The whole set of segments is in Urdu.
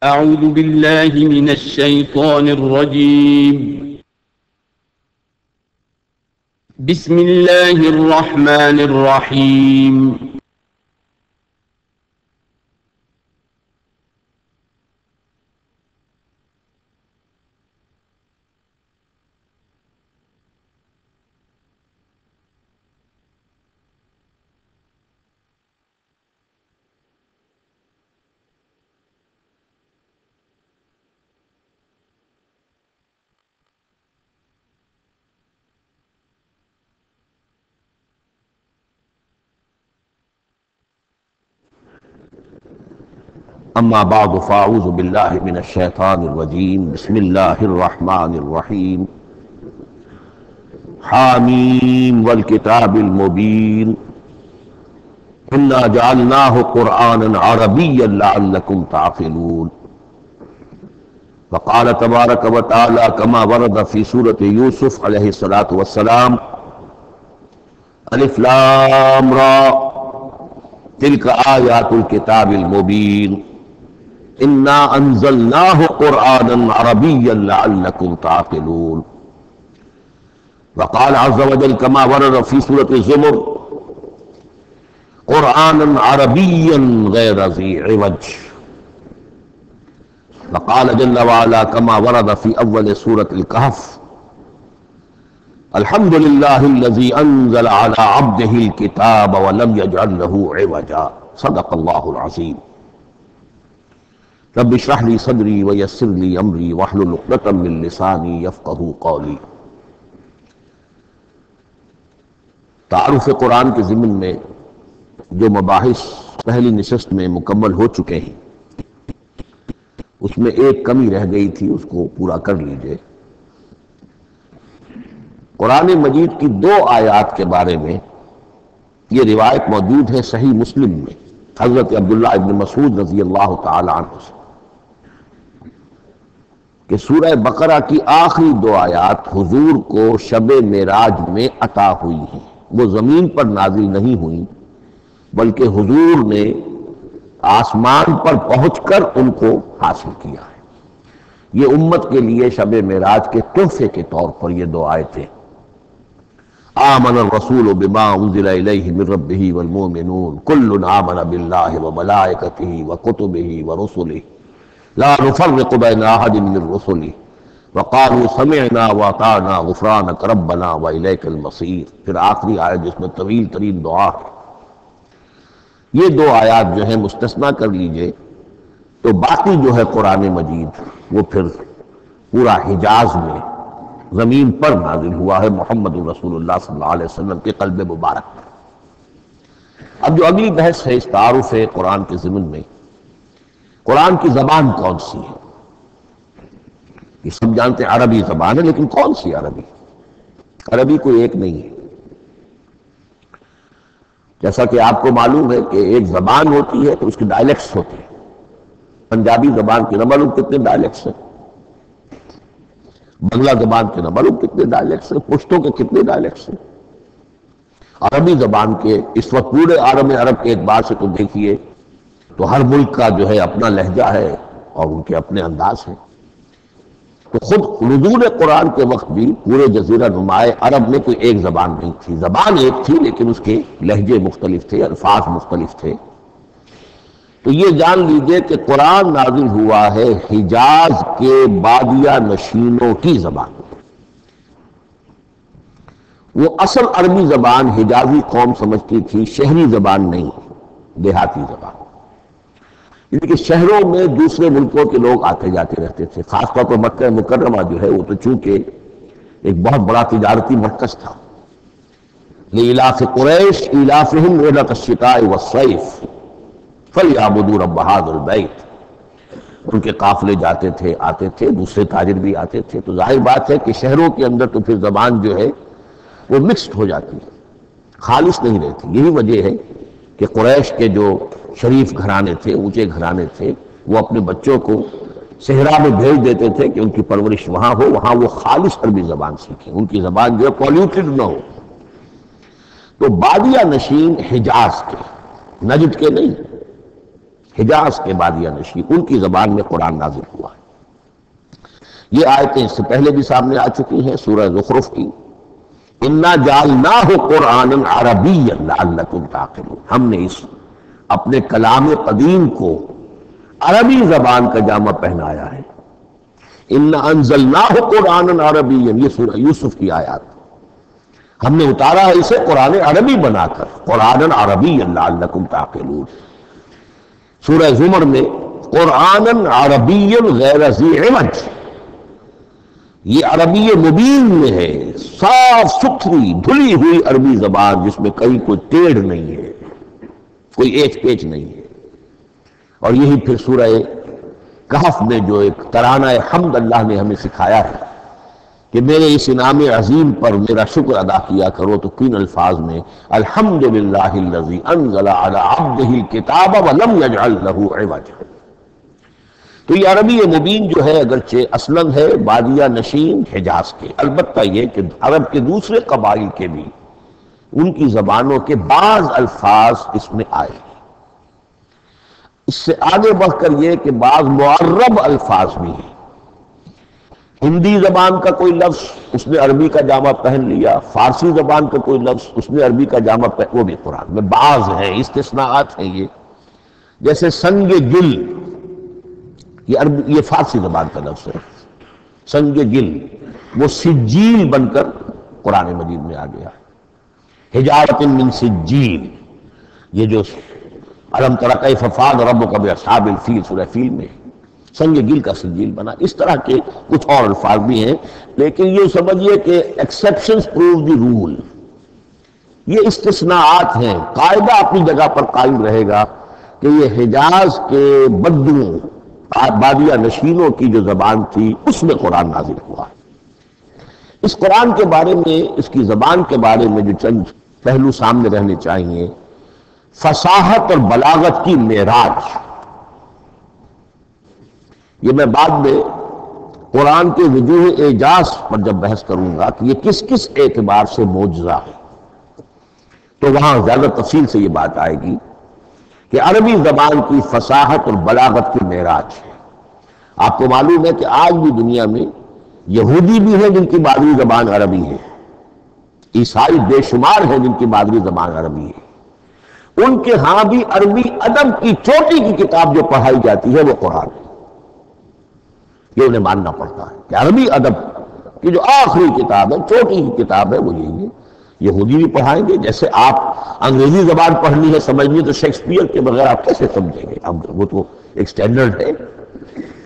أعوذ بالله من الشيطان الرجيم. بسم الله الرحمن الرحيم. اما بعد فاعوذ باللہ من الشیطان الرجیم بسم اللہ الرحمن الرحیم حامیم والکتاب المبین انا جعلناہ قرآنا عربیا لعلکم تعقلون وقال تبارک وتعالی کما ورد فی سورۃ یوسف علیہ الصلاۃ والسلام الف لام را تلک آیات الکتاب المبین انا انزلناہ قرآنا عربیا لعلکم تعقلون وقال عز وجل كما ورد في سورة الزمر قرآنا عربيا غير ذي عوج وقال جل وعلا كما ورد في أول سورة الكهف الحمد لله الذي أنزل على عبده الكتاب ولم يجعل له عوجا صدق الله العظيم رب اشرح لي صدري ويسر لي امري واحلل عقدة من لساني يفقهوا قولي. تعارف قرآن کے ضمن میں جو مباحث پہلی نشست میں مکمل ہو چکے ہیں اس میں ایک کمی رہ گئی تھی، اس کو پورا کر لیجئے. قرآن مجید کی 2 آیات کے بارے میں یہ روایت موجود ہے صحیح مسلم میں حضرت عبداللہ ابن مسعود رضی اللہ تعالی عنہ سے کہ سورہ بقرہ کی آخری 2 آیات حضور کو شب معراج میں عطا ہوئی ہیں. وہ زمین پر نازل نہیں ہوئیں بلکہ حضور نے آسمان پر پہنچ کر ان کو حاصل کیا ہے. یہ امت کے لیے شب معراج کے تحفے کے طور پر یہ 2 آیتیں. آمن الرسول بما انزل الیہ من ربہ والمؤمنون کل آمن باللہ وملائکتہ وکتبہ ورسلہ لا نفرق بین احد من الرسل وقالوا سمعنا واطعنا غفرانک ربنا والیک المصیر. پھر آخری آیت جس میں طویل ترین دعا ہے. یہ 2 آیات جو ہیں مستثنا کر لیجئے تو باقی جو ہے قرآن مجید وہ پھر پورا حجاز میں زمین پر نازل ہوا ہے محمد رسول اللہ صلی اللہ علیہ وسلم کے قلب مبارک پر. اب جو اگلی بحث ہے اس تعارف قرآن کے ضمن میں، قرآن کی زبان کون سی ہے؟ یہ سب جانتے ہیں عربی زبان ہے، لیکن کون سی عربی؟ عربی کوئی ایک نہیں ہے. جیسا کہ آپ کو معلوم ہے کہ ایک زبان ہوتی ہے تو اس کے ڈائلیکٹس ہوتے ہیں. پنجابی زبان کے نہ معلوم کتنے ڈائلیکٹس ہیں، بنگلہ زبان کے نہ معلوم کتنے ڈائلیکٹس ہیں، پشتوں کے کتنے ڈائلیکٹس ہیں. عربی زبان کے اس وقت پورے عالم عرب کے اعتبار سے تو دیکھیے تو ہر ملک کا جو ہے اپنا لہجہ ہے اور ان کے اپنے انداز ہیں. تو خود نزول قرآن کے وقت بھی پورے جزیرہ نمائے عرب میں کوئی ایک زبان نہیں تھی. زبان ایک تھی لیکن اس کے لہجے مختلف تھے، الفاظ مختلف تھے. تو یہ جان لیجئے کہ قرآن نازل ہوا ہے حجاز کے بادیہ نشینوں کی زبان. وہ اصل عربی زبان حجازی قوم سمجھتی تھی، شہری زبان نہیں، دیہاتی زبان. کہ شہروں میں دوسرے ملکوں کے لوگ آتے جاتے رہتے تھے، خاص طور پر مکہ مکرمہ جو ہے وہ تو چونکہ ایک بہت بڑا تجارتی مرکز تھا. لإلاف قریش إلافهم رحلة الشتاء والصيف فليعبدوا رب هذا البيت. ان کے قافلے جاتے تھے، آتے تھے، دوسرے تاجر بھی آتے تھے. تو ظاہر بات ہے کہ شہروں کے اندر تو پھر زبان جو ہے وہ مکسڈ ہو جاتی ہے، خالص نہیں رہتی. یہی وجہ ہے کہ قریش کے جو شریف گھرانے تھے، اونچے گھرانے تھے، وہ اپنے بچوں کو صحرا میں بھیج دیتے تھے کہ ان کی پرورش وہاں ہو، وہاں وہ خالص عربی زبان سیکھیں، ان کی زبان جو ہے پولیوٹڈ نہ ہو. تو بادیہ نشین حجاز کے، نجد کے نہیں، حجاز کے بادیہ نشین، ان کی زبان میں قرآن نازل ہوا ہے۔ یہ آیتیں اس سے پہلے بھی سامنے آ چکی ہیں سورہ زخرف کی، اِنَّا جَعَلْنَاهُ قُرْآنًا عَرَبِيًّا لَعَلَّكُمْ تَعْقِلُونَ، ہم نے اس اپنے کلام قدیم کو عربی زبان کا جامہ پہنایا ہے۔ اِنَّا أَنزَلْنَاهُ قُرْآنًا عَرَبِيًّا، یہ سورہ یوسف کی آیات، ہم نے اتارا ہے اسے قرآن عربی بنا کر، قرآنًا عربيًّا لَعَلَّكُمْ تَعْقِلُونَ۔ سورہ زمر میں قرآنًا عربيًّا غیر ذی عوج، یہ عربی مبین میں ہے، صاف ستھری دھلی ہوئی عربی زبان جس میں کہیں کوئی ٹیڑھ نہیں ہے، کوئی ایچ پیچ نہیں ہے۔ اور یہی پھر سورہ کہف میں جو ایک ترانہ حمد اللہ نے ہمیں سکھایا ہے کہ میرے اس انعام عظیم پر میرا شکر ادا کیا کرو، تو کن الفاظ میں الحمدللہ الذی انزل علی عبدہ الکتاب ولم یجعل لہ عوجا۔ تو یہ عربی مبین جو ہے اگرچہ اصلاً ہے بادیہ نشین حجاز کے، البتہ یہ کہ عرب کے دوسرے قبائل کے بھی ان کی زبانوں کے بعض الفاظ اس میں آئے۔ اس سے آگے بڑھ کر یہ کہ بعض معرب الفاظ بھی ہیں، ہندی زبان کا کوئی لفظ اس نے عربی کا جامہ پہن لیا، فارسی زبان کا کوئی لفظ اس نے عربی کا جامہ پہن، وہ بھی قرآن میں بعض ہیں، استثناءات ہیں یہ۔ جیسے سنگ گل، یہ فارسی زبان کا لفظ ہے، سنگ گل، وہ سجیل بن کر قرآن مجید میں آ گیا۔ حجارۃ من سجیل، یہ جو الم تر کیف فعل ربک باصحاب الفیل سورہ فیل میں سنگ گل کا سجیل بنا۔ اس طرح کے کچھ اور الفاظ بھی ہیں، لیکن یہ سمجھیے کہ ایکسیپشنز پروو دی رول، یہ استثناءات ہیں، قاعدہ اپنی جگہ پر قائم رہے گا کہ یہ حجاز کے بدوؤں بادیہ نشینوں کی جو زبان تھی اس میں قرآن نازل ہوا۔ اس قرآن کے بارے میں، اس کی زبان کے بارے میں جو چند پہلو سامنے رہنے چاہیے، فصاحت اور بلاغت کی معراج، یہ میں بعد میں قرآن کے وجوہ اعجاز پر جب بحث کروں گا کہ یہ کس کس اعتبار سے معجزہ ہے، تو وہاں زیادہ تفصیل سے یہ بات آئے گی کہ عربی زبان کی فصاحت اور بلاغت کی معراج ہے۔ آپ کو معلوم ہے کہ آج بھی دنیا میں یہودی بھی ہیں جن کی مادری زبان عربی ہے، عیسائی بے شمار ہیں جن کی مادری زبان عربی ہے، ان کے ہاں بھی عربی ادب کی چوٹی کی کتاب جو پڑھائی جاتی ہے وہ قرآن ہے۔ یہ انہیں ماننا پڑتا ہے کہ عربی ادب کی جو آخری کتاب ہے، چوٹی کی کتاب ہے، وہ یہی ہے۔ یہودی بھی پڑھائیں گے، جیسے آپ انگریزی زبان پڑھنی ہے سمجھنی تو شیکسپیئر کے بغیر آپ کیسے سمجھیں گے، اب وہ تو ایک سٹینڈرڈ ہے۔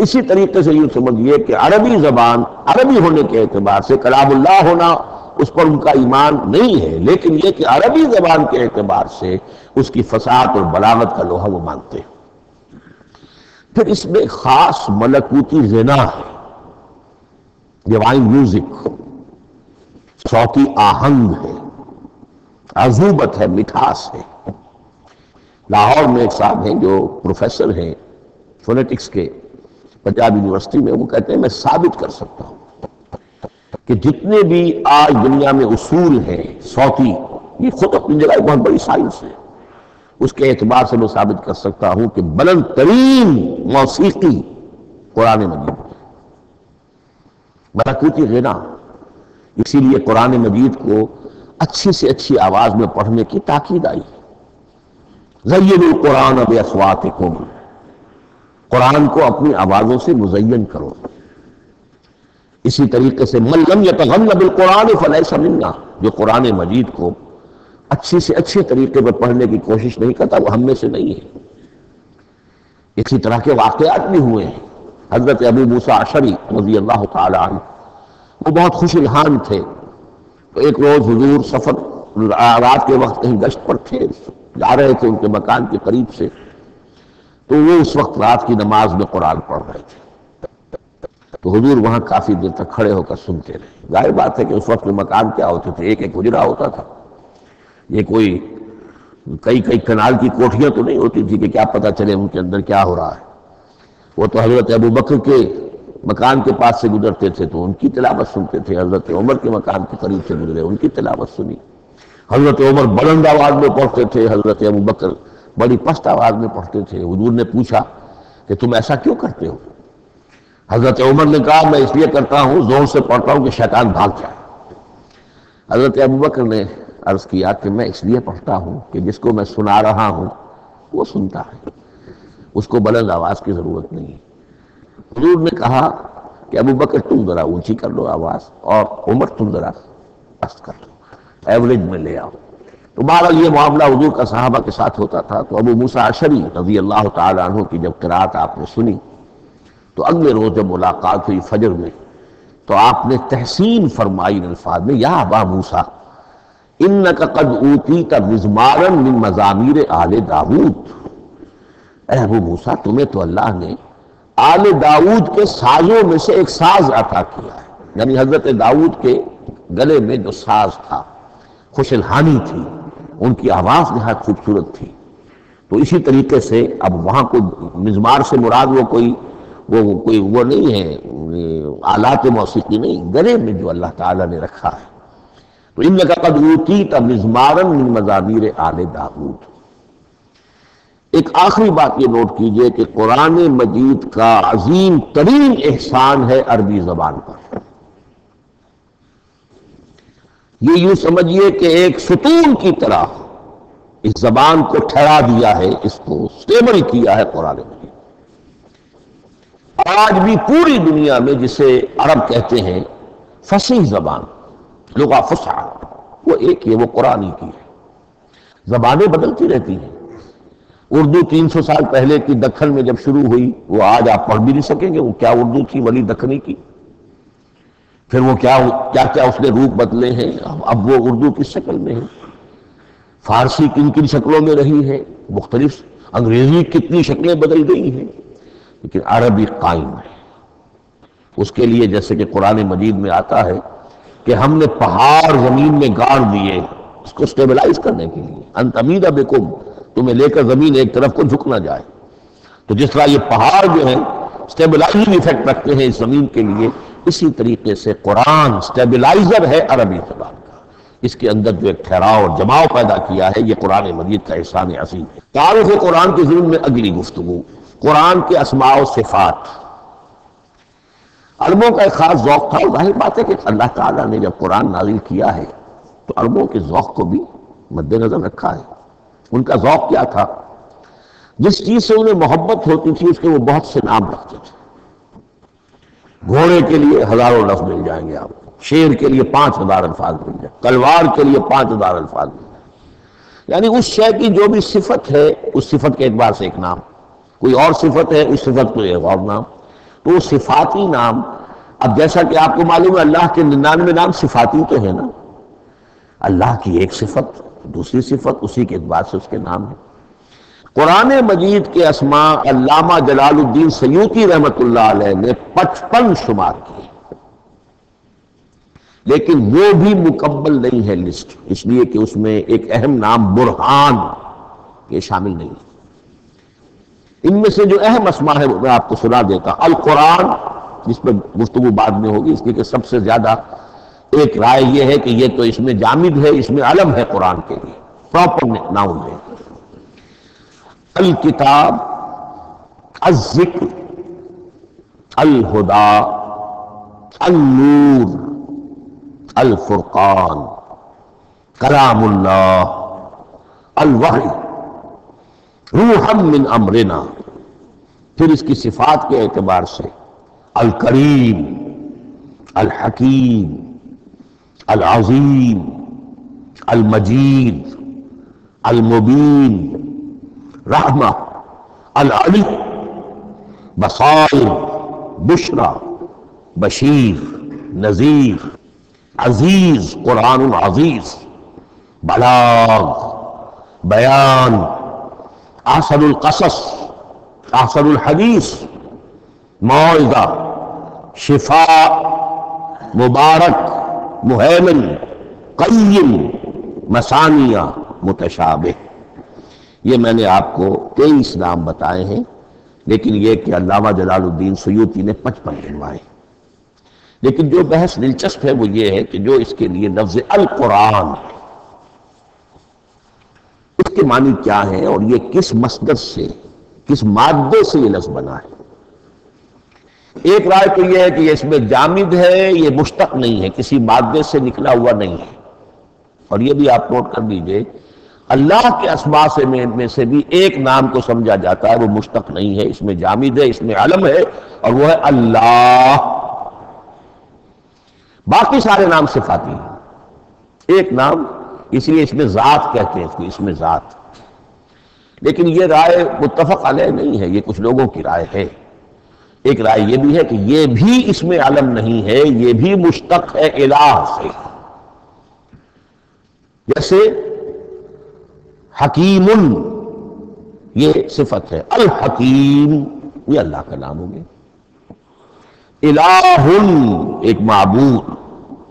اسی طریقے سے یوں سمجھیے کہ عربی زبان عربی ہونے کے اعتبار سے کلام اللہ ہونا اس پر ان کا ایمان نہیں ہے، لیکن یہ کہ عربی زبان کے اعتبار سے اس کی فصاحت اور بلاغت کا لوہا وہ مانتے ہیں۔ پھر اس میں خاص ملکوتی غنا ہے، ڈیوائن میوزک، صوتی آہنگ ہے، عذوبت ہے، مٹھاس ہے۔ لاہور میں ایک صاحب ہیں جو پروفیسر ہیں فونیٹکس کے پنجاب یونیورسٹی میں، وہ کہتے ہیں میں ثابت کر سکتا ہوں کہ جتنے بھی آج دنیا میں اصول ہیں صوتی، یہ خود اپنی جگہ ایک بہت بڑی سائنس ہے، اس کے اعتبار سے میں ثابت کر سکتا ہوں کہ بلند ترین موسیقی قرآن مجید ہے، ملکوتی غنا۔ اسی لیے قرآن مجید کو اچھی سے اچھی آواز میں پڑھنے کی تاکید آئی۔ زینوا القرآن باصواتکم، قرآن کو اپنی آوازوں سے مزین کرو۔ اسی طریقے سے من لم یتغن بالقرآن فلیس منا، جو قرآن مجید کو اچھی سے اچھے طریقے پر پڑھنے کی کوشش نہیں کرتا وہ ہم میں سے نہیں ہے۔ اسی طرح کے واقعات بھی ہوئے ہیں۔ حضرت ابو موسیٰ اشعری رضی اللہ تعالی عنہ وہ بہت خوش الحان تھے، تو ایک روز حضور سفر رات کے وقت کہیں گشت پر تھے، جا رہے تھے ان کے مکان کے قریب سے، تو وہ اس وقت رات کی نماز میں قرآن پڑھ رہے تھے، تو حضور وہاں کافی دیر تک کھڑے ہو کر سنتے رہے۔ ظاہر بات ہے کہ اس وقت کے مکان کیا ہوتے تھے، ایک ایک حجرہ ہوتا تھا، یہ کوئی کئی کنال کی کوٹھیاں تو نہیں ہوتی تھی کہ کیا پتہ چلے ان کے اندر کیا ہو رہا ہے۔ وہ تو حضرت ابو بکر کے مکان کے پاس سے گزرتے تھے تو ان کی تلاوت سنتے تھے، حضرت عمر کے مکان کے قریب سے گزرے ان کی تلاوت سنی، حضرت عمر بلند آواز میں پڑھتے تھے، حضرت ابو بکر بڑی پست آواز میں پڑھتے تھے. حضور نے پوچھا کہ تم ایسا کیوں کرتے ہو؟ حضرت عمر نے کہا میں اس لیے کرتا ہوں زور سے پڑھتا ہوں کہ شیطان بھاگ جائے. حضرت ابوبکر نے عرض کیا کہ میں اس لیے پڑھتا ہوں کہ جس کو میں سنا رہا ہوں وہ سنتا ہے، اس کو بلند آواز کی ضرورت نہیں. حضور نے کہا کہ ابوبکر تم ذرا اونچی کر لو آواز اور عمر تم ذرا پست کر لو، ایوریج میں لے آؤ. تو بہرحال یہ معاملہ حضور کا صحابہ کے ساتھ ہوتا تھا. تو ابو موسیٰ اشعری رضی اللہ تعالیٰ عنہ کی جب قرات آپ نے سنی تو اگلے روز جب ملاقات ہوئی فجر میں تو آپ نے تحسین فرمائی ان الفاظ میں، یا ابا موسیٰ انک قد اوتیت مزمارا من مزامیر آل داود. اے ابو موسیٰ تمہیں تو اللہ نے آل داود کے سازوں میں سے ایک ساز عطا کیا ہے. یعنی حضرت داود کے گلے میں جو ساز تھا خوش الحانی تھی، ان کی آواز نہایت خوبصورت تھی. تو اسی طریقے سے اب وہاں کوئی مزمار سے مراد وہ نہیں ہے آلات موسیقی نہیں، گلے میں جو اللہ تعالیٰ نے رکھا ہے. تو انک قد اوتیت مزمارا من مزامیر آل داود. ایک آخری بات یہ نوٹ کیجئے کہ قرآن مجید کا عظیم ترین احسان ہے عربی زبان پر. یہ یوں سمجھیے کہ ایک ستون کی طرح اس زبان کو ٹھہرا دیا ہے، اس کو سٹیبل کیا ہے قرآن مجید. آج بھی پوری دنیا میں جسے عرب کہتے ہیں فصیح زبان، لغہ فصحی، وہ ایک ہے، وہ قرآن کی ہے. زبانیں بدلتی رہتی ہیں. اردو 300 سال پہلے کی دکن میں جب شروع ہوئی وہ آج آپ پڑھ بھی نہیں سکیں گے وہ کیا اردو تھی ولی دکنی کی. پھر وہ کیا اس نے روپ بدلے ہیں، اب وہ اردو کس شکل میں ہے، فارسی کن کن شکلوں میں رہی ہے، مختلف انگریزی کتنی شکلیں بدل گئی ہیں، لیکن عربی قائم ہے. اس کے لیے جیسے کہ قرآن مجید میں آتا ہے کہ ہم نے پہاڑ زمین میں گاڑ دیے اس کو سٹیبلائز کرنے کے لیے، ان تمید بکم، تمہیں لے کر زمین ایک طرف کو جھک نہ جائے. تو جس طرح یہ پہاڑ جو ہیں سٹیبلائزنگ ایفیکٹ رکھتے ہیں اس زمین کے لیے، اسی طریقے سے قرآن سٹیبلائزر ہے عربی زبان کا. اس کے اندر جو ایک ٹھہراؤ اور جماؤ پیدا کیا ہے یہ قرآن مجید کا احسان عظیم ہے. تعارف قرآن کی ضمن میں اگلی گفتگو قرآن کے اسماء و صفات. عربوں کا ایک خاص ذوق تھا. ظاہر بات ہے کہ اللہ تعالیٰ نے جب قرآن نازل کیا ہے تو عربوں کے ذوق کو بھی مد نظر رکھا ہے. ان کا ذوق کیا تھا؟ جس چیز سے انہیں محبت ہوتی تھی اس کے وہ بہت سے نام رکھتے تھے. گھوڑے کے لیے ہزاروں لفظ مل جائیں گے آپ کو، شیر کے لیے 5000 الفاظ مل جائیں، تلوار کے لیے 5000 الفاظ مل جائیں. یعنی اس شے کی جو بھی صفت ہے اس صفت کے اعتبار سے ایک نام، کوئی اور صفت ہے اس صفت کو ایک اور نام. تو وہ صفاتی نام، اب جیسا کہ آپ کو معلوم ہے اللہ کے 99 نام صفاتی تو ہے نا، اللہ کی ایک صفت دوسری صفت اسی کے اعتبار سے اس کے نام ہیں. قرآن مجید کے اسماء علامہ جلال الدین سیوطی رحمۃ اللہ علیہ نے 55 شمار کیے، لیکن وہ بھی مکمل نہیں ہے لسٹ، اس لیے کہ اس میں ایک اہم نام برہان یہ شامل نہیں. ان میں سے جو اہم اسماء ہے وہ میں آپ کو سنا دیتا. القرآن، جس پہ گفتگو بعد میں ہوگی، اس لیے کہ سب سے زیادہ ایک رائے یہ ہے کہ یہ تو اس میں جامد ہے، اس میں علم ہے قرآن کے لیے، پراپر ناؤن ہے. الکتاب، الذکر، الہدی، النور، الفرقان، کلام اللہ، الوحی، روحا من امرنا. پھر اس کی صفات کے اعتبار سے الکریم، الحکیم، العظیم، المجید، المبین، رحمہ، العلی، بصائر، بشرا، بشیر، نذیر، عزیز، قرآن عزیز، بلاغ، بیان، احسن القصص، احسن الحدیث، موعظہ، شفاء، مبارک، مہیمن، قیم، مثانیہ، متشابہ. یہ میں نے آپ کو 23 نام بتائے ہیں، لیکن یہ کہ علامہ جلال الدین سیوطی نے 55 گنوائے. لیکن جو بحث دلچسپ ہے وہ یہ ہے کہ جو اس کے لیے لفظ القرآن، اس کے معنی کیا ہیں اور یہ کس مصدر سے، کس مادے سے یہ لفظ بنا ہے۔ ایک رائے تو یہ ہے کہ یہ اس میں جامد ہے، یہ مشتق نہیں ہے، کسی مادے سے نکلا ہوا نہیں ہے۔ اور یہ بھی آپ نوٹ کر دیجئے، اللہ کے اسماء میں سے بھی ایک نام کو سمجھا جاتا ہے، وہ مشتق نہیں ہے، اس میں جامد ہے، اس میں علم ہے، اور وہ ہے اللہ۔ باقی سارے نام صفاتی ہیں، ایک نام، اس لیے اس میں ذات کہتے ہیں اس کو، اس میں ذات۔ لیکن یہ رائے متفق علیہ نہیں ہے، یہ کچھ لوگوں کی رائے ہے۔ ایک رائے یہ بھی ہے کہ یہ بھی اس میں علم نہیں ہے، یہ بھی مشتق ہے الہ سے۔ جیسے حکیم، یہ صفت ہے، الحکیم یہ اللہ کا نام ہو گیا۔ الہ ایک معبود،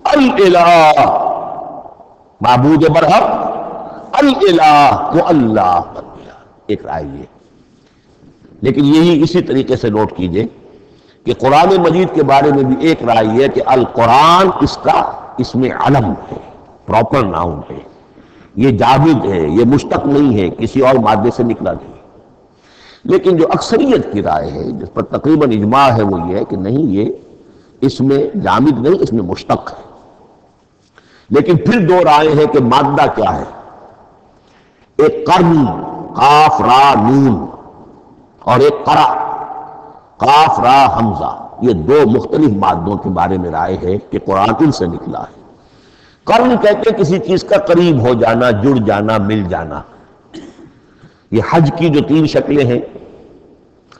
الالہ معبود برحق، الالہ کو اللہ بن گیا، ایک رائے یہ۔ لیکن یہی اسی طریقے سے نوٹ کیجئے کہ قرآن مجید کے بارے میں بھی ایک رائے یہ ہے کہ القرآن اس کا اس میں علم ہے، پراپر ناؤن ہے، یہ جامد ہے، یہ مشتق نہیں ہے، کسی اور مادے سے نکلا نہیں۔ لیکن جو اکثریت کی رائے ہے، جس پر تقریباً اجماع ہے، وہ یہ ہے کہ نہیں، یہ اس میں جامد نہیں، اس میں مشتق ہے۔ لیکن پھر دو رائے ہیں کہ مادہ کیا ہے۔ ایک قرن، قاف را نون، اور ایک قرع، قاف را حمزہ، یہ دو مختلف مادوں کے بارے میں رائے ہے کہ قرآن ان سے نکلا ہے۔ قرن کہتے ہیں کسی چیز کا قریب ہو جانا، جڑ جانا، مل جانا۔ یہ حج کی جو تین شکلیں ہیں،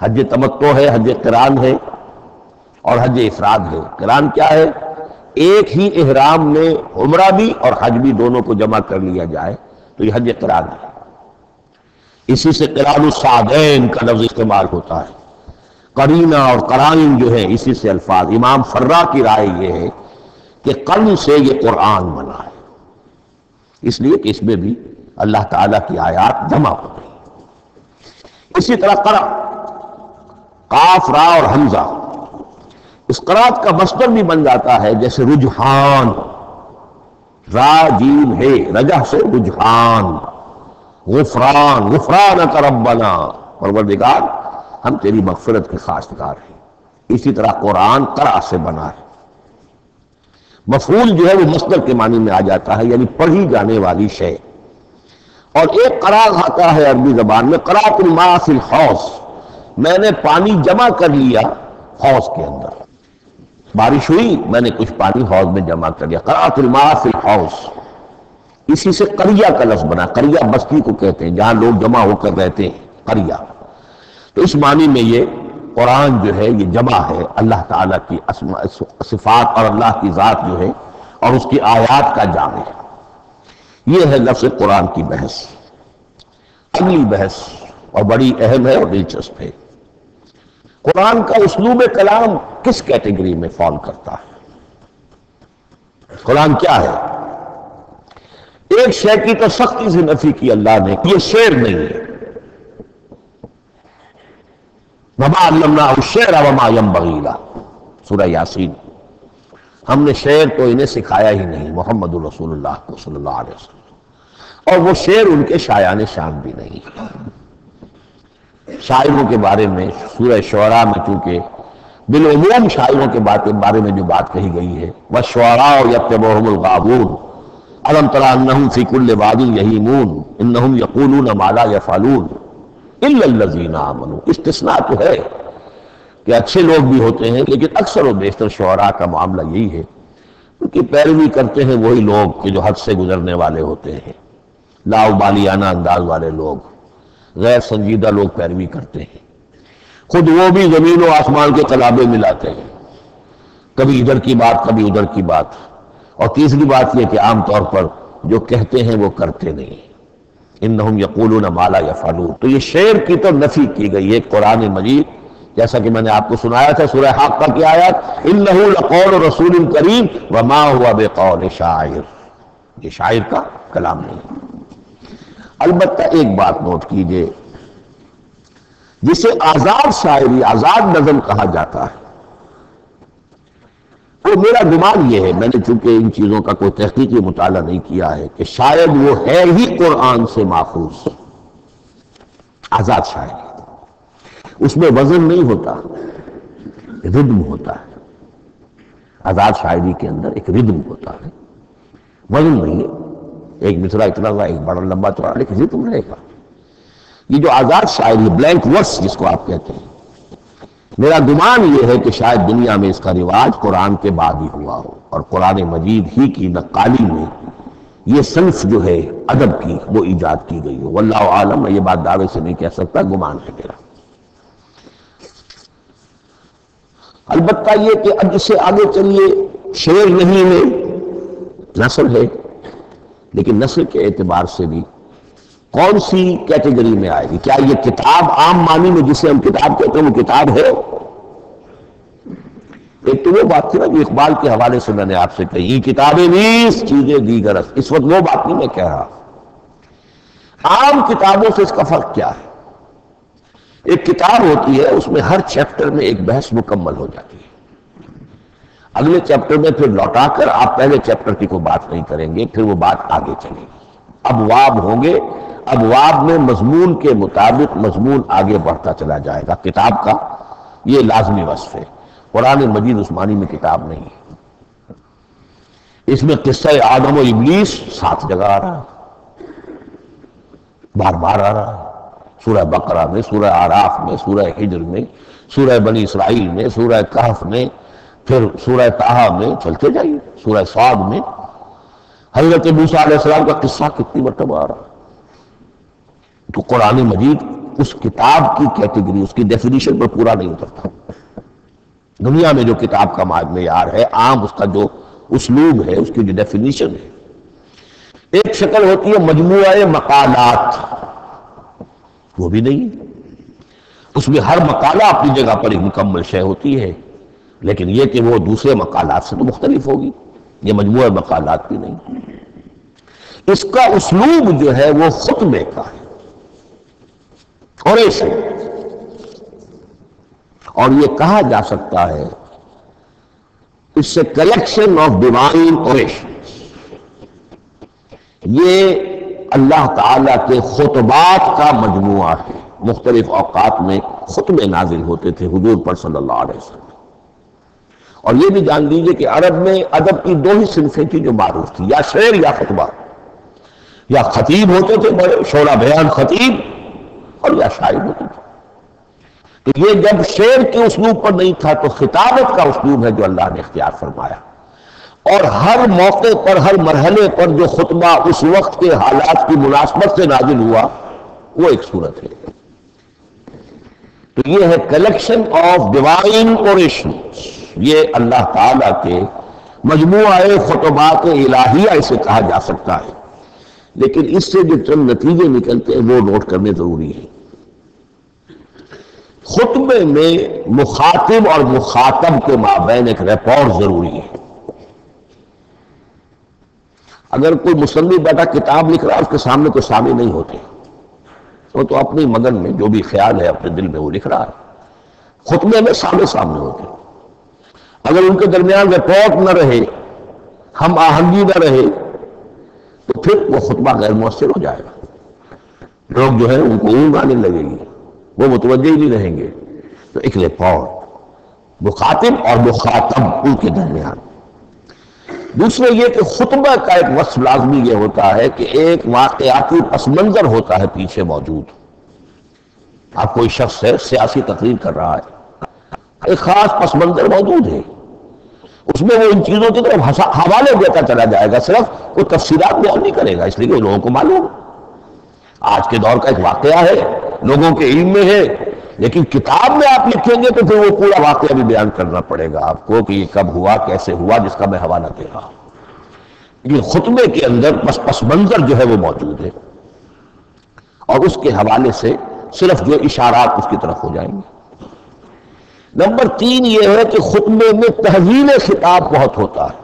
حج تمتع ہے، حج قران ہے، اور حج افراد ہے۔ قران کیا ہے؟ ایک ہی احرام میں عمرہ بھی اور حج بھی دونوں کو جمع کر لیا جائے تو یہ حج قران ہے۔ اسی سے قران الصعدین کا لفظ استعمال ہوتا ہے۔ قرینہ اور قرائن جو ہے اسی سے الفاظ۔ امام فرا کی رائے یہ ہے کہ قرن سے یہ قرآن بنا ہے، اس لیے کہ اس میں بھی اللہ تعالیٰ کی آیات جمع ہو گئی۔ اسی طرح قرع، قاف را اور حمزہ، اس قرات کا مصدر بھی بن جاتا ہے، جیسے رجحان، را جیم ہے، رجح سے رجحان۔ غفران، غفرانک ربنا، پروردگار ہم تیری مغفرت کے خواستگار ہیں۔ اسی طرح قرآن قرأ سے بنا ہے۔ مفعول جو ہے وہ مصدر کے معنی میں آ جاتا ہے، یعنی پڑھی جانے والی شے۔ اور ایک قرأ آتا ہے عربی زبان میں، قرأت الماء فی الحوض، میں نے پانی جمع کر لیا حوض کے اندر، بارش ہوئی میں نے کچھ پانی حوض میں جمع کر لیا، قرأت الماء فی الحوض۔ اسی سے قریہ کا لفظ بنا، قریہ بستی کو کہتے ہیں جہاں لوگ جمع ہو کر رہتے ہیں، قریہ۔ تو اس معنی میں یہ قرآن جو ہے یہ جمع ہے، اللہ تعالیٰ کی اسماء صفات اور اللہ کی ذات جو ہے اور اس کی آیات کا جامع ہے۔ یہ ہے لفظ قرآن کی بحث۔ اگلی بحث اور بڑی اہم ہے اور دلچسپ ہے، قرآن کا اسلوب کلام کس کیٹیگری میں فال کرتا ہے؟ قرآن کیا ہے؟ ایک شے کی تو سختی سے نفی کی اللہ نے، یہ شعر نہیں ہے۔ وَمَا عَلَّمْنَاهُ الشِّعْرَ وَمَا يَنبَغِي لَهُ، سورہ یاسین۔ ہم نے شعر تو انہیں سکھایا ہی نہیں، محمد رسول اللہ کو صلی اللہ علیہ وسلم، اور وہ شعر ان کے شایان شان بھی نہیں۔ شاعروں کے بارے میں سورہ شعراء میں چونکہ بالعموم شاعروں کے بارے میں جو بات کہی گئی ہے، وَالشُّعَرَاءُ يَتَّبِعُهُمُ الْغَاوُونَ أَلَمْ تَرَ أَنَّهُمْ فِي كُلِّ وَادٍ يَهِيمُونَ إِنَّهُمْ يَقُولُونَ مَا لَا يَفْعَلُونَ إِلَّا الَّذِينَ آمَنُوا۔ استثناء تو ہے کہ اچھے لوگ بھی ہوتے ہیں، لیکن اکثر و بیشتر شعراء کا معاملہ یہی ہے، کیونکہ پیروی کرتے ہیں وہی لوگ کہ جو حد سے گزرنے والے ہوتے ہیں، لاؤبالیانہ انداز والے لوگ، غیر سنجیدہ لوگ پیروی کرتے ہیں۔ خود وہ بھی زمین و آسمان کے قلابے ملاتے ہیں، کبھی ادھر کی بات کبھی ادھر کی بات۔ اور تیسری بات یہ کہ عام طور پر جو کہتے ہیں وہ کرتے نہیں، انہم یقولون ما لا یفعلون۔ تو یہ شعر کی تو نفی کی گئی ہے قرآن مجید، جیسا کہ میں نے آپ کو سنایا تھا سورہ حاقہ کی آیات، انہ لقول رسول کریم وما هو بقول شاعر، یہ شاعر کا کلام نہیں۔ البتہ ایک بات نوٹ کیجئے، جسے آزاد شاعری، آزاد نظم کہا جاتا ہے، وہ میرا گمان یہ ہے، میں نے چونکہ ان چیزوں کا کوئی تحقیقی مطالعہ نہیں کیا ہے، کہ شاید وہ ہے ہی قرآن سے ماخوذ آزاد شاعری، اس میں وزن نہیں ہوتا، ردم ہوتا ہے۔ آزاد شاعری کے اندر ایک ردم ہوتا ہے، وزن نہیں ہے، ایک مصرع اتنا سا، ایک بڑا لمبا چوڑا، لیکن ردم رہے گا۔ یہ جو آزاد شاعری، بلینک ورس جس کو آپ کہتے ہیں، میرا گمان یہ ہے کہ شاید دنیا میں اس کا رواج قرآن کے بعد ہی ہوا ہو، اور قرآن مجید ہی کی نقالی میں یہ صنف جو ہے ادب کی وہ ایجاد کی گئی ہو۔ واللہ عالم، میں یہ بات دعوے سے نہیں کہہ سکتا، گمان ہے میرا۔ البتہ یہ کہ اب اس سے آگے چلیے، شعر نہیں ہے، نثر ہے، لیکن نثر کے اعتبار سے بھی کون سی کیٹیگری میں آئے گی؟ کیا یہ کتاب عام معنی میں جسے ہم کتاب کہتے ہیں وہ کتاب ہے؟ ایک تو وہ بات تھی نا جو اقبال کے حوالے سے میں نے آپ سے کہی، کتابیں نیز چیزیں دیگر است، اس وقت وہ بات نہیں میں کہہ رہا۔ عام کتابوں سے اس کا فرق کیا ہے؟ ایک کتاب ہوتی ہے، اس میں ہر چیپٹر میں ایک بحث مکمل ہو جاتی ہے، اگلے چیپٹر میں پھر لوٹا کر آپ پہلے چیپٹر کی کوئی بات نہیں کریں گے، پھر وہ بات آگے چلے گی، ابواب ہوں گے، ابواب میں مضمون کے مطابق مضمون آگے بڑھتا چلا جائے گا۔ کتاب کا یہ لازمی وصف ہے۔ قرآن مجید اس معنی میں کتاب نہیں ہے، اس میں قصہ آدم و ابلیس 7 جگہ آ رہا ہے، بار بار آ رہا ہے، سورہ بقرہ میں، سورہ اعراف میں، سورہ حجر میں، سورہ بنی اسرائیل میں، سورہ کہف میں، پھر سورہ طٰہٰ میں، چلتے جائیے، سورہ صاد میں حضرت موسیٰ علیہ السلام کا قصہ کتنی مرتبہ آ رہا ہے۔ تو قرآن مجید اس کتاب کی کیٹیگری، اس کی ڈیفینیشن پر پورا نہیں اترتا۔ دنیا میں جو کتاب کا معیار ہے، عام اس کا جو اسلوب ہے، اس کی جو ڈیفینیشن ہے، ایک شکل ہوتی ہے مجموعہ مقالات، وہ بھی نہیں، اس میں ہر مقالہ اپنی جگہ پر ایک مکمل شے ہوتی ہے، لیکن یہ کہ وہ دوسرے مقالات سے تو مختلف ہوگی، یہ مجموعہ مقالات بھی نہیں۔ اس کا اسلوب جو ہے وہ خطبے کا ہے، اور ایسے، اور یہ کہا جا سکتا ہے اس سے کلیکشن آف ڈیوائن اوریشنز، یہ اللہ تعالیٰ کے خطبات کا مجموعہ ہے۔ مختلف اوقات میں خطبے نازل ہوتے تھے حضور پر صلی اللہ علیہ وسلم۔ اور یہ بھی جان لیجئے کہ عرب میں ادب کی 2 ہی صنفیں تھیں جو معروف تھی، یا شعر یا خطبہ، یا خطیب ہوتے تھے بڑے شعرا بیان خطیب، اور یا شاعر ہوتے تھے۔ تو یہ جب شعر کے اسلوب پر نہیں تھا تو خطابت کا اسلوب ہے جو اللہ نے اختیار فرمایا، اور ہر موقع پر، ہر مرحلے پر جو خطبہ اس وقت کے حالات کی مناسبت سے نازل ہوا وہ ایک صورت ہے۔ تو یہ ہے کلیکشن آف ڈیوائن اوریشنز، یہ اللہ تعالیٰ کے مجموعہ خطبات الہیہ اسے کہا جا سکتا ہے، لیکن اس سے جو چند نتیجے نکلتے ہیں وہ نوٹ کرنے ضروری ہے۔ خطبے میں مخاطب اور مخاطب کے مابین ایک ریپورٹ ضروری ہے۔ اگر کوئی مصنف بیٹا کتاب لکھ رہا ہے، اس کے سامنے کوئی سامع نہیں ہوتے، وہ تو اپنی مگن میں جو بھی خیال ہے اپنے دل میں وہ لکھ رہا ہے۔ خطبے میں سامنے ہوتے، اگر ان کے درمیان ریپورٹ نہ رہے، ہم آہنگی نہ رہے، تو پھر وہ خطبہ غیر مؤثر ہو جائے گا، لوگ جو ہے ان کو اونگ آنے لگے گی، وہ متوجہ ہی نہیں رہیں گے۔ تو ایک ریپورٹ مخاطب اور مخاطب ان کے درمیان۔ دوسرے یہ کہ خطبہ کا ایک وصف لازمی یہ ہوتا ہے کہ ایک واقعاتی پس منظر ہوتا ہے پیچھے موجود۔ آپ کوئی شخص ہے سیاسی تقریر کر رہا ہے، ایک خاص پس منظر موجود ہے، اس میں وہ ان چیزوں کی طرف حوالے دیتا چلا جائے گا، صرف وہ تفصیلات بیان نہیں کرے گا، اس لیے کہ لوگوں کو معلوم آج کے دور کا ایک واقعہ ہے، لوگوں کے علم میں ہے، لیکن کتاب میں آپ لکھیں گے تو پھر وہ پورا واقعہ بھی بیان کرنا پڑے گا آپ کو کہ یہ کب ہوا، کیسے ہوا، جس کا میں حوالہ دے رہا ہوں۔ یہ خطبے کے اندر پس منظر جو ہے وہ موجود ہے، اور اس کے حوالے سے صرف جو اشارات اس کی طرف ہو جائیں گے۔ نمبر 3 یہ ہے کہ خطبے میں تحویل خطاب بہت ہوتا ہے۔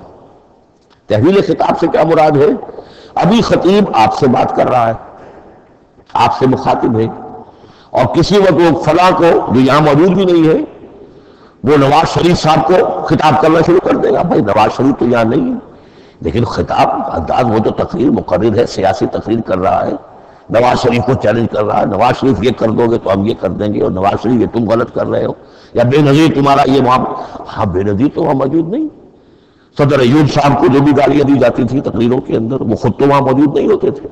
تحویل خطاب سے کیا مراد ہے؟ ابھی خطیب آپ سے بات کر رہا ہے، آپ سے مخاطب ہے، اور کسی وقت وہ فلاں کو جو یہاں موجود بھی نہیں ہے، وہ نواز شریف صاحب کو خطاب کرنا شروع کر دے گا، بھائی نواز شریف تو یہاں نہیں ہے، لیکن خطاب انداز وہ تو تقریر مقرر ہے، سیاسی تقریر کر رہا ہے، نواز شریف کو چیلنج کر رہا ہے، نواز شریف یہ کر دو گے تو ہم یہ کر دیں گے، اور نواز شریف یہ تم غلط کر رہے ہو، یا بے نظیر تمہارا یہ معاملہ. ہاں بے نظیر تو وہاں موجود نہیں. صدر ایوب صاحب کو جو بھی گالیاں دی جاتی تھی تقریروں کے اندر، وہ خود تو وہاں موجود نہیں ہوتے تھے.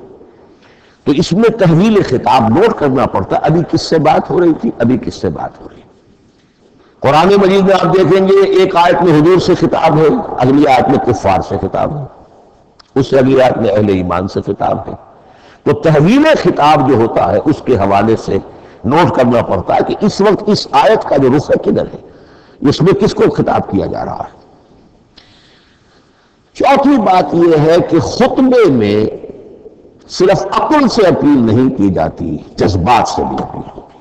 تو اس میں تحویل خطاب نوٹ کرنا پڑتا. ابھی کس سے بات ہو رہی تھی؟ ابھی کس سے بات ہو رہی ہے؟ قرآن مجید میں آپ دیکھیں گے ایک آیت میں حضور سے خطاب ہے، اگلی آیت میں کفار سے خطاب ہے، اس سے اگلی آیت میں اہل ایمان سے خطاب ہے. تو تحویل خطاب جو ہوتا ہے اس کے حوالے سے نوٹ کرنا پڑتا ہے کہ اس وقت اس آیت کا جو رخ ہے کدھر ہے، اس میں کس کو خطاب کیا جا رہا ہے. چوتھی بات یہ ہے کہ خطبے میں صرف عقل سے اپیل نہیں کی جاتی، جذبات سے بھی اپیل ہوتی ہے.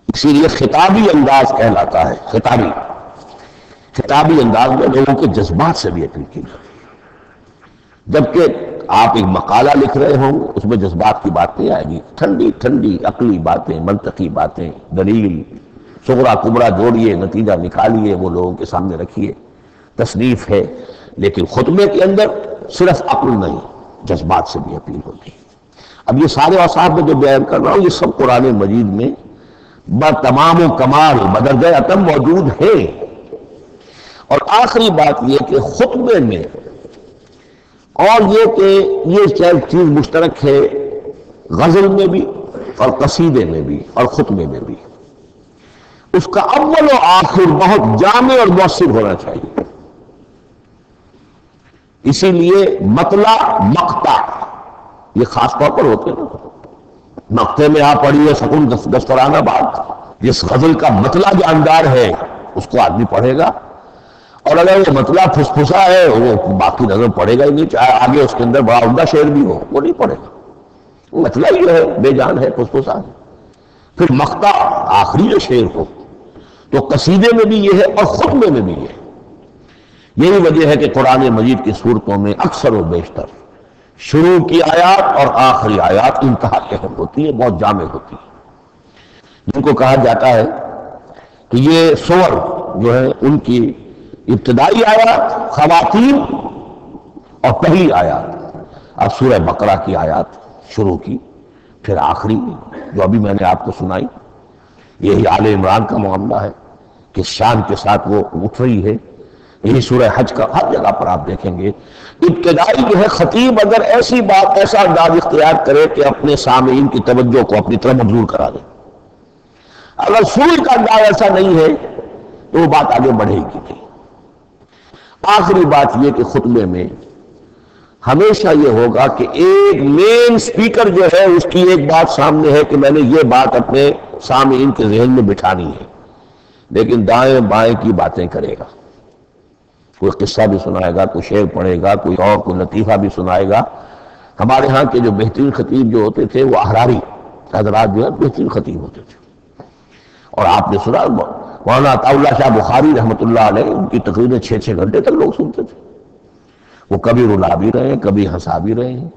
اسی لیے خطابی انداز کہلاتا ہے. خطابی انداز میں لوگوں کے جذبات سے بھی اپیل کی جاتی ہے. جبکہ آپ ایک مقالہ لکھ رہے ہوں اس میں جذبات کی بات نہیں آئے گی، ٹھنڈی ٹھنڈی عقلی باتیں، منطقی باتیں، دلیل صغرا کبرا جوڑیے، نتیجہ نکالیے، وہ لوگوں کے سامنے رکھیے، تصنیف ہے. لیکن خطبے کے اندر صرف عقل نہیں، جذبات سے بھی اپیل ہوتی ہے. اب یہ سارے اوصاف میں جو بیان کر رہا ہوں یہ سب قرآن مجید میں بتمام و کمال بدرجہ اتم موجود ہے. اور آخری بات یہ کہ خطبے میں، اور یہ کہ یہ چیز مشترک ہے غزل میں بھی اور قصیدے میں بھی اور خطبے میں بھی، اس کا اول و آخر بہت جامع اور مؤثر ہونا چاہیے. اسی لیے مطلع مقطع یہ خاص طور پر ہوتے ہیں. مقطع میں آپ پڑھیے سکون دسترانہ بات، جس غزل کا مطلع جاندار ہے اس کو آدمی پڑھے گا، اور اگر وہ مطلع پھسپھسا ہے وہ باقی نظر پڑے گا ہی نہیں، چاہے آگے اس کے اندر بڑا عمدہ شعر بھی ہو وہ نہیں پڑے گا. مطلع یہ ہے بے جان ہے، پھسپھسا ہے. پھر مقطع آخری جو شعر ہو، تو قصیدے میں بھی یہ ہے اور خطبے میں بھی یہ ہے. یہی وجہ ہے کہ قرآن مجید کی صورتوں میں اکثر و بیشتر شروع کی آیات اور آخری آیات انتہا اہم ہوتی ہے، بہت جامع ہوتی ہے. جن کو کہا جاتا ہے کہ یہ سور جو ہے ان کی ابتدائی آیات، خواتین اور پہلی آیات. اب سورہ بقرہ کی آیات شروع کی، پھر آخری جو ابھی میں نے آپ کو سنائی، یہی آل عمران کا معاملہ ہے کہ شان کے ساتھ وہ اٹھ رہی ہے. یہی سورہ حج کا ہر جگہ پر آپ دیکھیں گے ابتدائی جو ہے خطیب اگر ایسی بات، ایسا انداز اختیار کرے کہ اپنے سامعین کی توجہ کو اپنی طرف مبذول کرا دے. اگر شروع کا انداز ایسا نہیں ہے تو وہ بات آگے بڑھے گی نہیں. آخری بات یہ کہ خطبے میں ہمیشہ یہ ہوگا کہ ایک مین سپیکر جو ہے اس کی ایک بات سامنے ہے کہ میں نے یہ بات اپنے سامعین کے ذہن میں بٹھانی ہے، لیکن دائیں بائیں کی باتیں کرے گا. کوئی قصہ بھی سنائے گا، کوئی شعر پڑھے گا، کوئی اور کوئی لطیفہ بھی سنائے گا. ہمارے ہاں کے جو بہترین خطیب جو ہوتے تھے وہ احراری حضرات جو ہے بہترین خطیب ہوتے تھے. اور آپ نے سنا مولانا عطا اللہ شاہ بخاری رحمۃ اللہ علیہ، ان کی تقریریں 6 گھنٹے تک لوگ سنتے تھے. وہ کبھی رلا بھی رہے ہیں، کبھی ہنسا بھی رہے ہیں.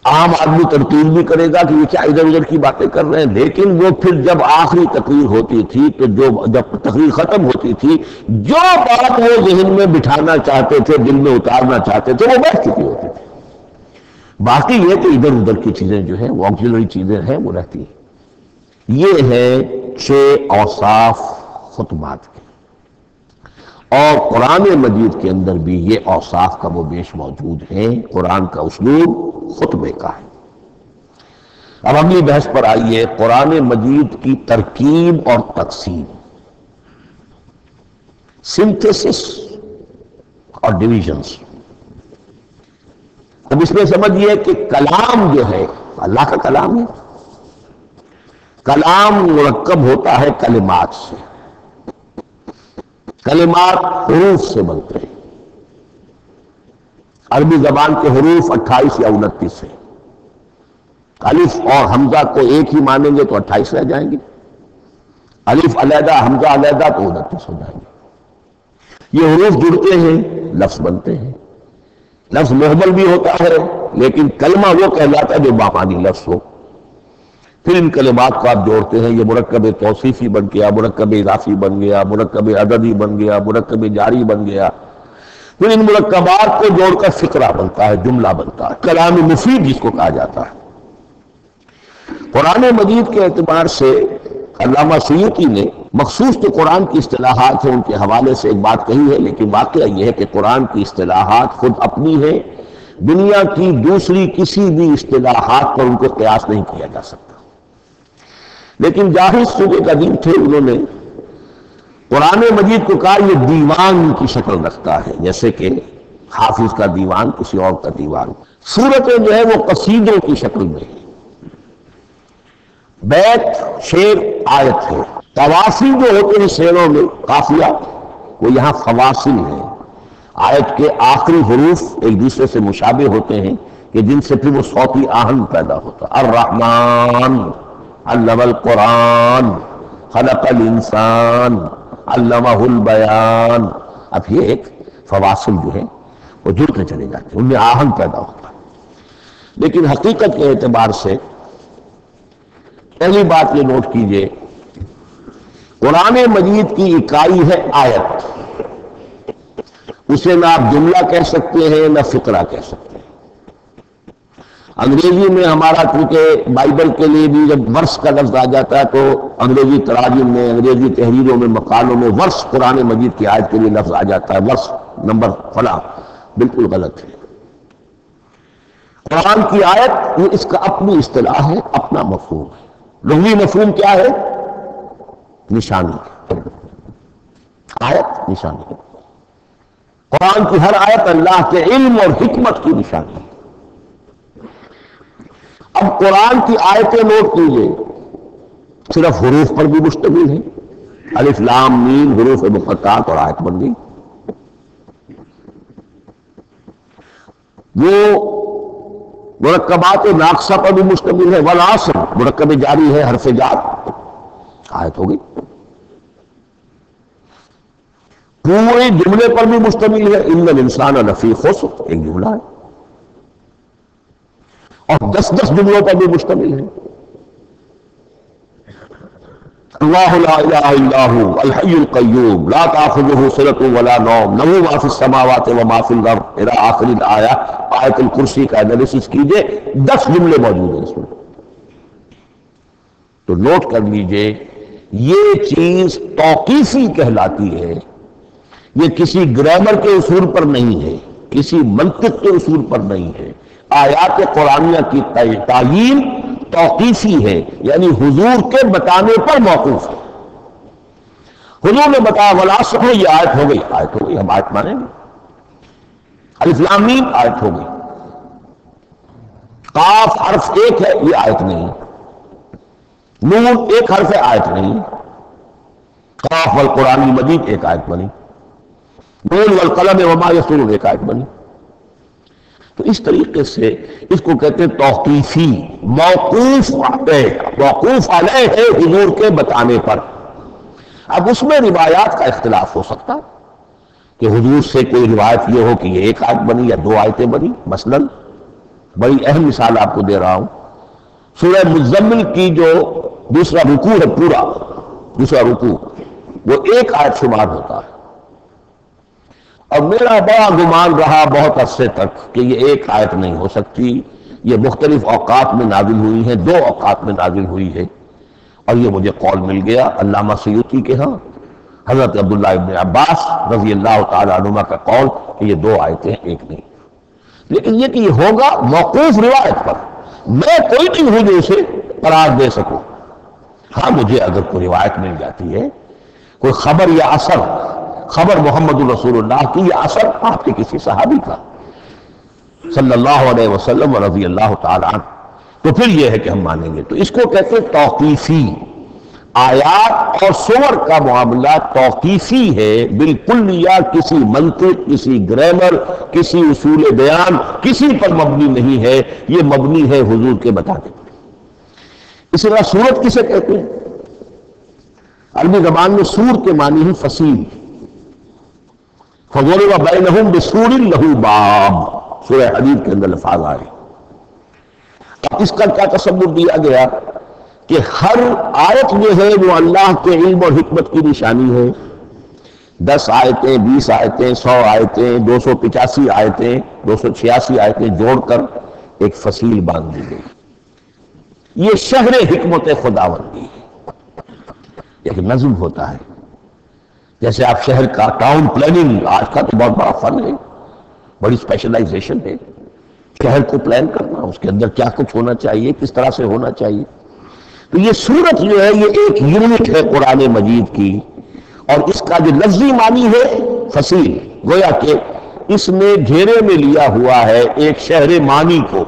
عام آدمی ترتیب بھی کرے گا کہ یہ کیا ادھر ادھر کی باتیں کر رہے ہیں، لیکن وہ پھر جب آخری تقریر ہوتی تھی تو جب تقریر ختم ہوتی تھی، جو بات وہ ذہن میں بٹھانا چاہتے تھے، دل میں اتارنا چاہتے تھے، وہ بیٹھ چکی ہوتی تھی. باقی یہ کہ ادھر ادھر کی چیزیں جو ہیں وہ آکسیلری چیزیں ہیں وہ رہتی ہیں. یہ ہے 6 اوصاف خطبات کے، اور قرآن مجید کے اندر بھی یہ اوصاف کا وہ بیش موجود ہیں. قرآن کا اسلوب خطبے کا ہے. اب اگلی بحث پر آئیے، قرآن مجید کی ترکیب اور تقسیم، سنتھیسس اور ڈویژنز. اب اس میں سمجھیے کہ کلام جو ہے اللہ کا کلام ہے. کلام مرکب ہوتا ہے کلمات سے. کلمات حروف سے بنتے ہیں. عربی زبان کے حروف 28 یا 29 ہیں. الف اور حمزہ کو ایک ہی مانیں گے تو 28 رہ جائیں گے. الف علیحدہ حمزہ علیحدہ تو 29 ہو جائیں گے. یہ حروف جڑتے ہیں، لفظ بنتے ہیں. لفظ محمل بھی ہوتا ہے لیکن کلمہ وہ کہلاتا ہے جو بامانی لفظ ہو. پھر ان کلمات کو آپ جوڑتے ہیں، یہ مرکب توصیفی بن گیا، مرکب اضافی بن گیا، مرکب عددی بن گیا، مرکب جاری بن گیا، پھر ان مرکبات کو جوڑ کر فقرہ بنتا ہے، جملہ بنتا ہے، کلام مفید جس کو کہا جاتا ہے۔ قرآن مجید کے اعتبار سے علامہ سیوطی نے مخصوص تو قرآن کی اصطلاحات ہیں ان کے حوالے سے ایک بات کہی ہے، لیکن واقعہ یہ ہے کہ قرآن کی اصطلاحات خود اپنی ہیں، دنیا کی دوسری کسی بھی اصطلاحات پر ان کو قیاس نہیں کیا جا سکتا۔ لیکن جاہز صوبے قدیم تھے، انہوں نے قرآن مجید کو کہا یہ دیوان کی شکل رکھتا ہے، جیسے کہ حافظ کا دیوان کسی اور کا دیوان۔ سورتیں جو ہے وہ قصیدوں کی شکل میں ہے، بیت شعر آیت ہے، قوافی جو ہوتے ہیں شعروں میں قافیہ، وہ یہاں فواصل ہیں، آیت کے آخری حروف ایک دوسرے سے مشابہ ہوتے ہیں کہ جن سے پھر وہ صوتی آہنگ پیدا ہوتا ہے۔ الرحمن علم القرآن خلق الانسان علمہ البیان۔ اب یہ ایک فواصل جو ہے وہ جڑتے چلے جاتے ہیں، ان میں آہنگ پیدا ہوتا ہے۔ لیکن حقیقت کے اعتبار سے پہلی بات یہ نوٹ کیجئے، قرآن مجید کی اکائی ہے آیت، اسے نہ آپ جملہ کہہ سکتے ہیں نہ فقرہ کہہ سکتے ہیں۔ انگریزی میں ہمارا کیونکہ بائبل کے لیے بھی جب ورس کا لفظ آ جاتا ہے تو انگریزی تراجم میں، انگریزی تحریروں میں، مقالوں میں ورس قرآن مجید کی آیت کے لیے لفظ آ جاتا ہے، ورس نمبر فلاں، بالکل غلط ہے۔ قرآن کی آیت یہ اس کا اپنی اصطلاح ہے، اپنا مفہوم ہے۔ لغوی مفہوم کیا ہے؟ نشانی، آیت نشانی۔ قرآن کی ہر آیت اللہ کے علم اور حکمت کی نشانی ہے۔ اب قرآن کی آیتیں نوٹ کیجئے، صرف حروف پر بھی مشتمل ہے، الف لام میم حروف مقطعات اور آیت بن گئی۔ وہ مرکبات ناقصہ پر بھی مشتمل ہے، والعصر مرکب جاری ہے، حرف جار، آیت ہو گئی۔ پورے جملے پر بھی مشتمل ہے، ان الانسان لفی خسر، ایک جملہ ہے، اور 10 جملوں پر بھی مشتمل ہے۔ اللہ لا الہ الا هو الحی القیوم لا تأخذہ سنۃ ولا نوم لہ ما فی السماوات وما فی الارض الی آخر الآیہ۔ آیت الکرسی کا انالیسس کیجئے، 10 جملے موجود ہیں اس میں۔ تو نوٹ کر لیجئے، یہ چیز توقیفی کہلاتی ہے، یہ کسی گرامر کے اصول پر نہیں ہے، کسی منطق کے اصول پر نہیں ہے۔ آیات قرآنیہ کی تعیین توقیفی ہے، یعنی حضور کے بتانے پر موقوف ہے۔ حضور نے بتایا والعصر، یہ آیت ہو گئی، آیت ہو گئی، ہم آیت مانیں گے۔ الف لام میم آیت ہو گئی، قاف حرف ایک ہے، یہ آیت نہیں، نون ایک حرف ہے، آیت نہیں، قاف والقرآن مجید ایک آیت بنی، نون والقلم وما یسطرون ایک آیت بنی۔ تو اس طریقے سے اس کو کہتے ہیں توقیفی، موقوف علیہ ہے حضور کے بتانے پر۔ اب اس میں روایات کا اختلاف ہو سکتا کہ حضور سے کوئی روایت یہ ہو کہ یہ ایک آیت بنی یا 2 آیتیں بنی۔ مثلا بڑی اہم مثال آپ کو دے رہا ہوں، سورہ مزمل کی جو دوسرا رکوع ہے، پورا دوسرا رکوع وہ 1 آیت شمار ہوتا ہے، اور میرا بڑا گمان رہا بہت عرصے تک کہ یہ 1 آیت نہیں ہو سکتی، یہ مختلف اوقات میں نازل ہوئی ہیں، 2 اوقات میں نازل ہوئی ہے، اور یہ مجھے قول مل گیا علامہ سیوطی کے ہاں، حضرت عبداللہ ابن عباس رضی اللہ تعالیٰ عنہما کا قول کہ یہ 2 آیتیں ہیں، 1 نہیں۔ لیکن یہ کہ یہ ہوگا موقوف روایت پر، میں کوئی نہیں ہوں جو اسے قرار دے سکوں۔ ہاں مجھے اگر کوئی روایت مل جاتی ہے، کوئی خبر یا اثر، خبر محمد رسول اللہ کی یا اثر آپ کے کسی صحابی کا صلی اللہ علیہ وسلم و رضی اللہ تعالیٰ عنہ، تو پھر یہ ہے کہ ہم مانیں گے۔ تو اس کو کہتے ہیں توقیفی۔ آیات اور سور کا معاملہ توقیفی ہے، بالکل یا کسی منطق، کسی گرامر، کسی اصول بیان، کسی پر مبنی نہیں ہے، یہ مبنی ہے حضور کے بتانے پر۔ اسی طرح سورت کسے کہتے ہیں؟ عربی زبان میں سور کے معنی ہے فصیل، فَضُرِبَ بَيْنَهُمْ بِسُورٍ لَهُ بَابٌ، سورہ حدید کے اندر الفاظ آئے۔ اب اس کا کیا تصور دیا گیا کہ ہر آیت جو ہے وہ اللہ کے علم اور حکمت کی نشانی ہے. 10 آیتیں، 20 آیتیں، 100 آیتیں، 285 آیتیں، 286 آیتیں جوڑ کر ایک فصیل باندھ دی گئی. یہ شہر حکمت خداوندی ہے، ایک نظم ہوتا ہے. جیسے آپ شہر کا ٹاؤن پلاننگ آج کا تو بہت بڑا فن ہے، بڑی اسپیشلائزیشن ہے. شہر کو پلان کرنا، اس کے اندر کیا کچھ ہونا چاہیے، کس طرح سے ہونا چاہیے. تو یہ سورت جو ہے یہ ایک یونٹ ہے قرآن مجید کی، اور اس کا جو لفظی معنی ہے فصیل، گویا کہ اس نے گھیرے میں لیا ہوا ہے ایک شہر معنی کو،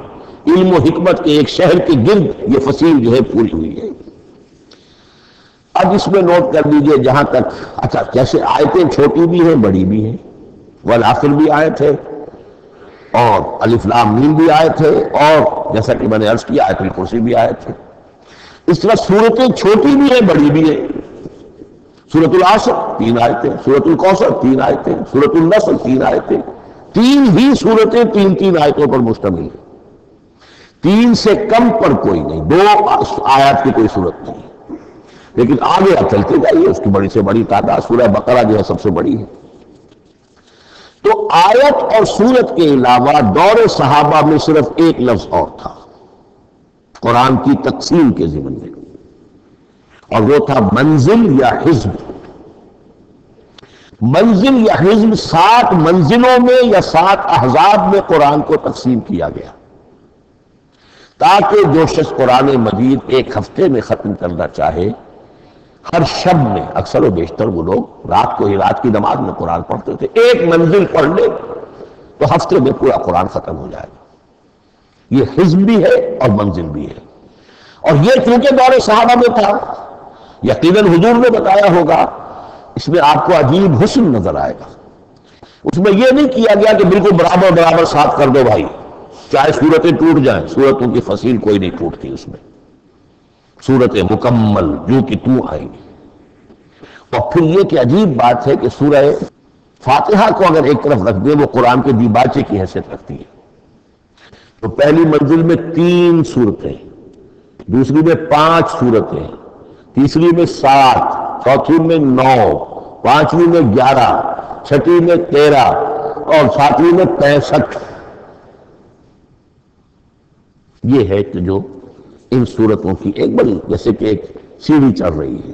علم و حکمت کے ایک شہر کے گرد یہ فصیل جو ہے پوری ہوئی ہے. اب اس میں نوٹ کر لیجئے جہاں تک، اچھا جیسے آیتیں چھوٹی بھی ہیں بڑی بھی ہیں، والعصر بھی آیت ہے اور الف لام میم بھی آیت ہے، اور جیسا کہ میں نے عرض کیا آیت الکرسی بھی آیت ہے. اس طرح صورتیں چھوٹی بھی ہیں بڑی بھی ہیں. سورۃ العصر 3 آیتیں، سورۃ الکوثر 3 آیتیں، سورۃ النصر 3 آیتیں. 3 ہی صورتیں 3 آیتوں پر مشتمل ہیں. 3 سے کم پر کوئی نہیں، 2 آیات کی کوئی صورت نہیں. لیکن آگے آپ چلتے جائیے، اس کی بڑی سے بڑی تعداد سورہ بقرہ جو ہے سب سے بڑی ہے. تو آیت اور سورت کے علاوہ دور صحابہ میں صرف ایک لفظ اور تھا قرآن کی تقسیم کے ضمن میں، اور وہ تھا منزل یا حزب. منزل یا حزب 7 منزلوں میں یا 7 احزاب میں قرآن کو تقسیم کیا گیا، تاکہ جو شخص قرآن مجید ایک ہفتے میں ختم کرنا چاہے، ہر شب میں، اکثر و بیشتر وہ لوگ رات کو ہی رات کی نماز میں قرآن پڑھتے تھے، ایک منزل پڑھ لے تو ہفتے میں پورا قرآن ختم ہو جائے گا. یہ حزب بھی ہے اور منزل بھی ہے. اور یہ کیونکہ دور صحابہ میں تھا، یقیناً حضور نے بتایا ہوگا، اس میں آپ کو عجیب حسن نظر آئے گا. اس میں یہ نہیں کیا گیا کہ بالکل برابر برابر ساتھ کر دو بھائی، چاہے صورتیں ٹوٹ جائیں، صورتوں کی فصیل کوئی نہیں ٹوٹتی. اس میں صورتیں مکمل جو کہ تو آئیں گی. اور پھر یہ کہ عجیب بات ہے کہ سورہ فاتحہ کو اگر ایک طرف رکھ دیں، وہ قرآن کے دیباچے کی حیثیت رکھتی ہے. تو پہلی منزل میں 3 صورتیں، دوسری میں 5 صورتیں، تیسری میں 7، چوتھی میں 9، پانچویں میں 11، چھٹی میں 13 اور ساتویں میں 65. یہ ہے کہ جو ان صورتوں کی ایک بڑی جیسے کہ ایک سیڑھی چڑھ رہی ہے،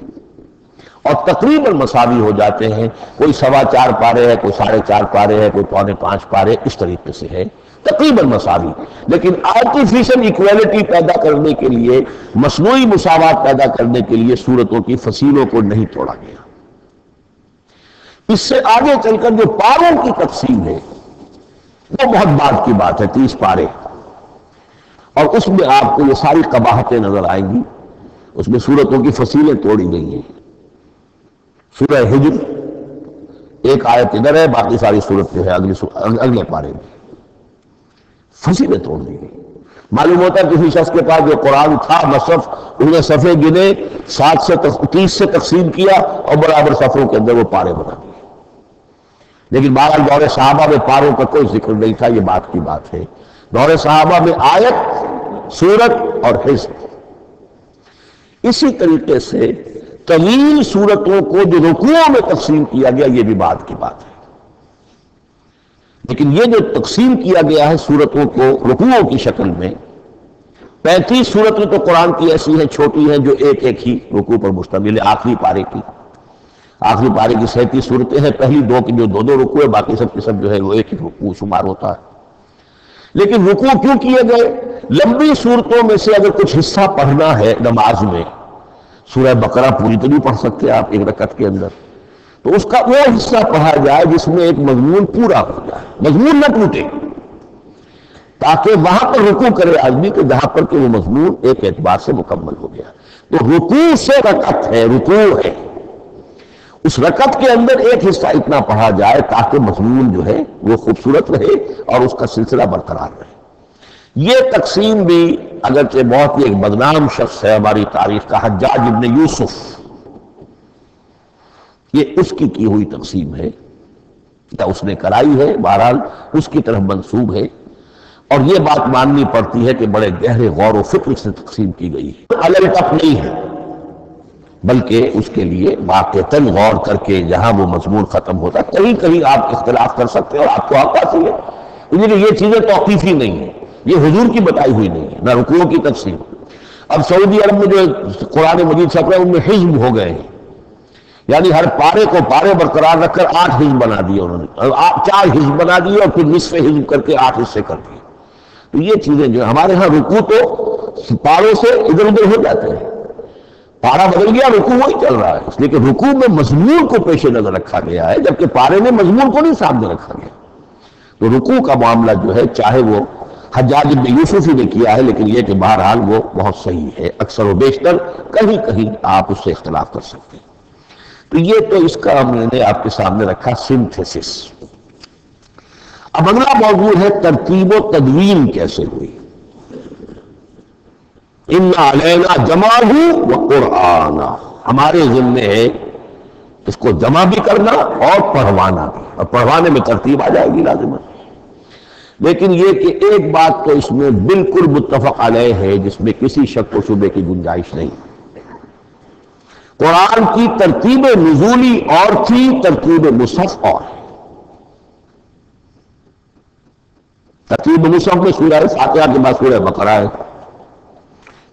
اور تقریباً مساوی ہو جاتے ہیں. کوئی 4.25 پارے ہے، کوئی 4.5 پارے ہے، کوئی 4.25 پارے، اس طریقے سے ہے تقریباً مساوی. لیکن آرٹیفیشل ایکویلٹی پیدا کرنے کے لیے، مصنوعی مساوات پیدا کرنے کے لیے صورتوں کی فصیلوں کو نہیں توڑا گیا. اس سے آگے چل کر جو پاروں کی تقسیم ہے وہ بہت بعد کی بات ہے، 30 پارے، اور اس میں آپ کو یہ ساری قباحتیں نظر آئیں گی. اس میں صورتوں کی فصیلیں توڑی گئی ہیں. سورہ حجر ایک آیت ادھر ہے، باقی ساری صورت جو ہے اگلے پارے میں فصیلیں توڑ دی گئی. معلوم ہوتا ہے کسی شخص کے پاس جو قرآن تھا مصحف، انہیں صفحے گنے، 7 سے 30 سے تقسیم کیا اور برابر صفحوں کے اندر وہ پارے بنا دیے. لیکن بہرحال دور صحابہ میں پاروں کا کوئی ذکر نہیں تھا. یہ بات کی بات ہے، دور صحابہ میں آیت، سورت اور حزب. اسی طریقے سے طویل سورتوں کو جو رکوعوں میں تقسیم کیا گیا، یہ بھی بات کی بات ہے. لیکن یہ جو تقسیم کیا گیا ہے سورتوں کو رکوعوں کی شکل میں، 35 سورتیں تو قرآن کی ایسی ہیں چھوٹی ہیں جو ایک ایک ہی رکوع پر مشتمل ہے. آخری پارے کی 37 صورتیں ہیں، پہلی 2 کی جو 2 رکوع ہے، باقی سب کے سب جو ہے وہ ایک ہی رکوع شمار ہوتا ہے. لیکن رکوع کیوں کیے گئے؟ لمبی صورتوں میں سے اگر کچھ حصہ پڑھنا ہے نماز میں، سورہ بقرہ پوری تو نہیں پڑھ سکتے آپ ایک رکعت کے اندر، تو اس کا وہ حصہ پڑھا جائے جس میں ایک مضمون پورا ہو جائے، مضمون نہ ٹوٹے، تاکہ وہاں پر رکوع کرے آدمی کہ جہاں پر کہ وہ مضمون ایک اعتبار سے مکمل ہو گیا. تو رکوع سے رکعت ہے، رکوع ہے، اس رکعت کے اندر ایک حصہ اتنا پڑھا جائے تاکہ مضمون جو ہے وہ خوبصورت رہے اور اس کا سلسلہ برقرار رہے. یہ تقسیم بھی اگرچہ بہت ہی ایک بدنام شخص ہے ہماری تاریخ کا، حجاج ابن یوسف، یہ اس کی ہوئی تقسیم ہے، یا اس نے کرائی ہے، بہرحال اس کی طرف منسوب ہے. اور یہ بات ماننی پڑتی ہے کہ بڑے گہرے غور و فکر سے تقسیم کی گئی ہے، الٹپ نہیں ہے، بلکہ اس کے لیے واقعتاً غور کر کے جہاں وہ مضمون ختم ہوتا ہے، کہیں کہیں آپ اختلاف کر سکتے ہیں اور آپ کو حق حاصل ہے، لیکن یہ چیزیں توقیفی نہیں ہیں، یہ حضور کی بتائی ہوئی نہیں ہے، نہ رکوعوں کی تفصیل۔ اب سعودی عرب میں جو قرآن مجید چھپ رہا ہے ان میں حزب ہو گئے ہیں، یعنی ہر پارے کو پارے برقرار رکھ کر 8 حزب بنا دیے انہوں نے، 4 حزب بنا دیے اور پھر نصف حزب کر کے 8 حصے کر دیے۔ تو یہ چیزیں جو ہمارے ہاں رکوع تو پاروں سے ادھر ادھر ہو جاتے ہیں، پارا بدل گیا رکوع وہی چل رہا ہے، اس لیے کہ رکوع میں مضمون کو پیش نظر رکھا گیا ہے، جبکہ پارے میں مضمون کو نہیں سامنے رکھا گیا۔ تو رکوع کا معاملہ جو ہے چاہے وہ حجاج بن یوسف ہی نے کیا ہے، لیکن یہ کہ بہرحال وہ بہت صحیح ہے، اکثر و بیشتر کہیں کہیں آپ اس سے اختلاف کر سکتے ہیں۔ تو یہ تو اس کا میں نے آپ کے سامنے رکھا سنتھیسس۔ اب اگلا موضوع ہے ترتیب و تدوین کیسے ہوئی۔ ان علینا جمعہ و قرآن، ہمارے ذمے ہے اس کو جمع بھی کرنا اور پڑھوانا بھی، اور پڑھوانے میں ترتیب آ جائے گی لازماً۔ لیکن یہ کہ ایک بات تو اس میں بالکل متفق علیہ ہے جس میں کسی شک و شبے کی گنجائش نہیں، قرآن کی ترتیب نزولی اور تھی، ترتیب مصحف اور ہے۔ ترتیب مصحف میں سورہ فاتحہ کے بعد سورہ بقرہ ہے،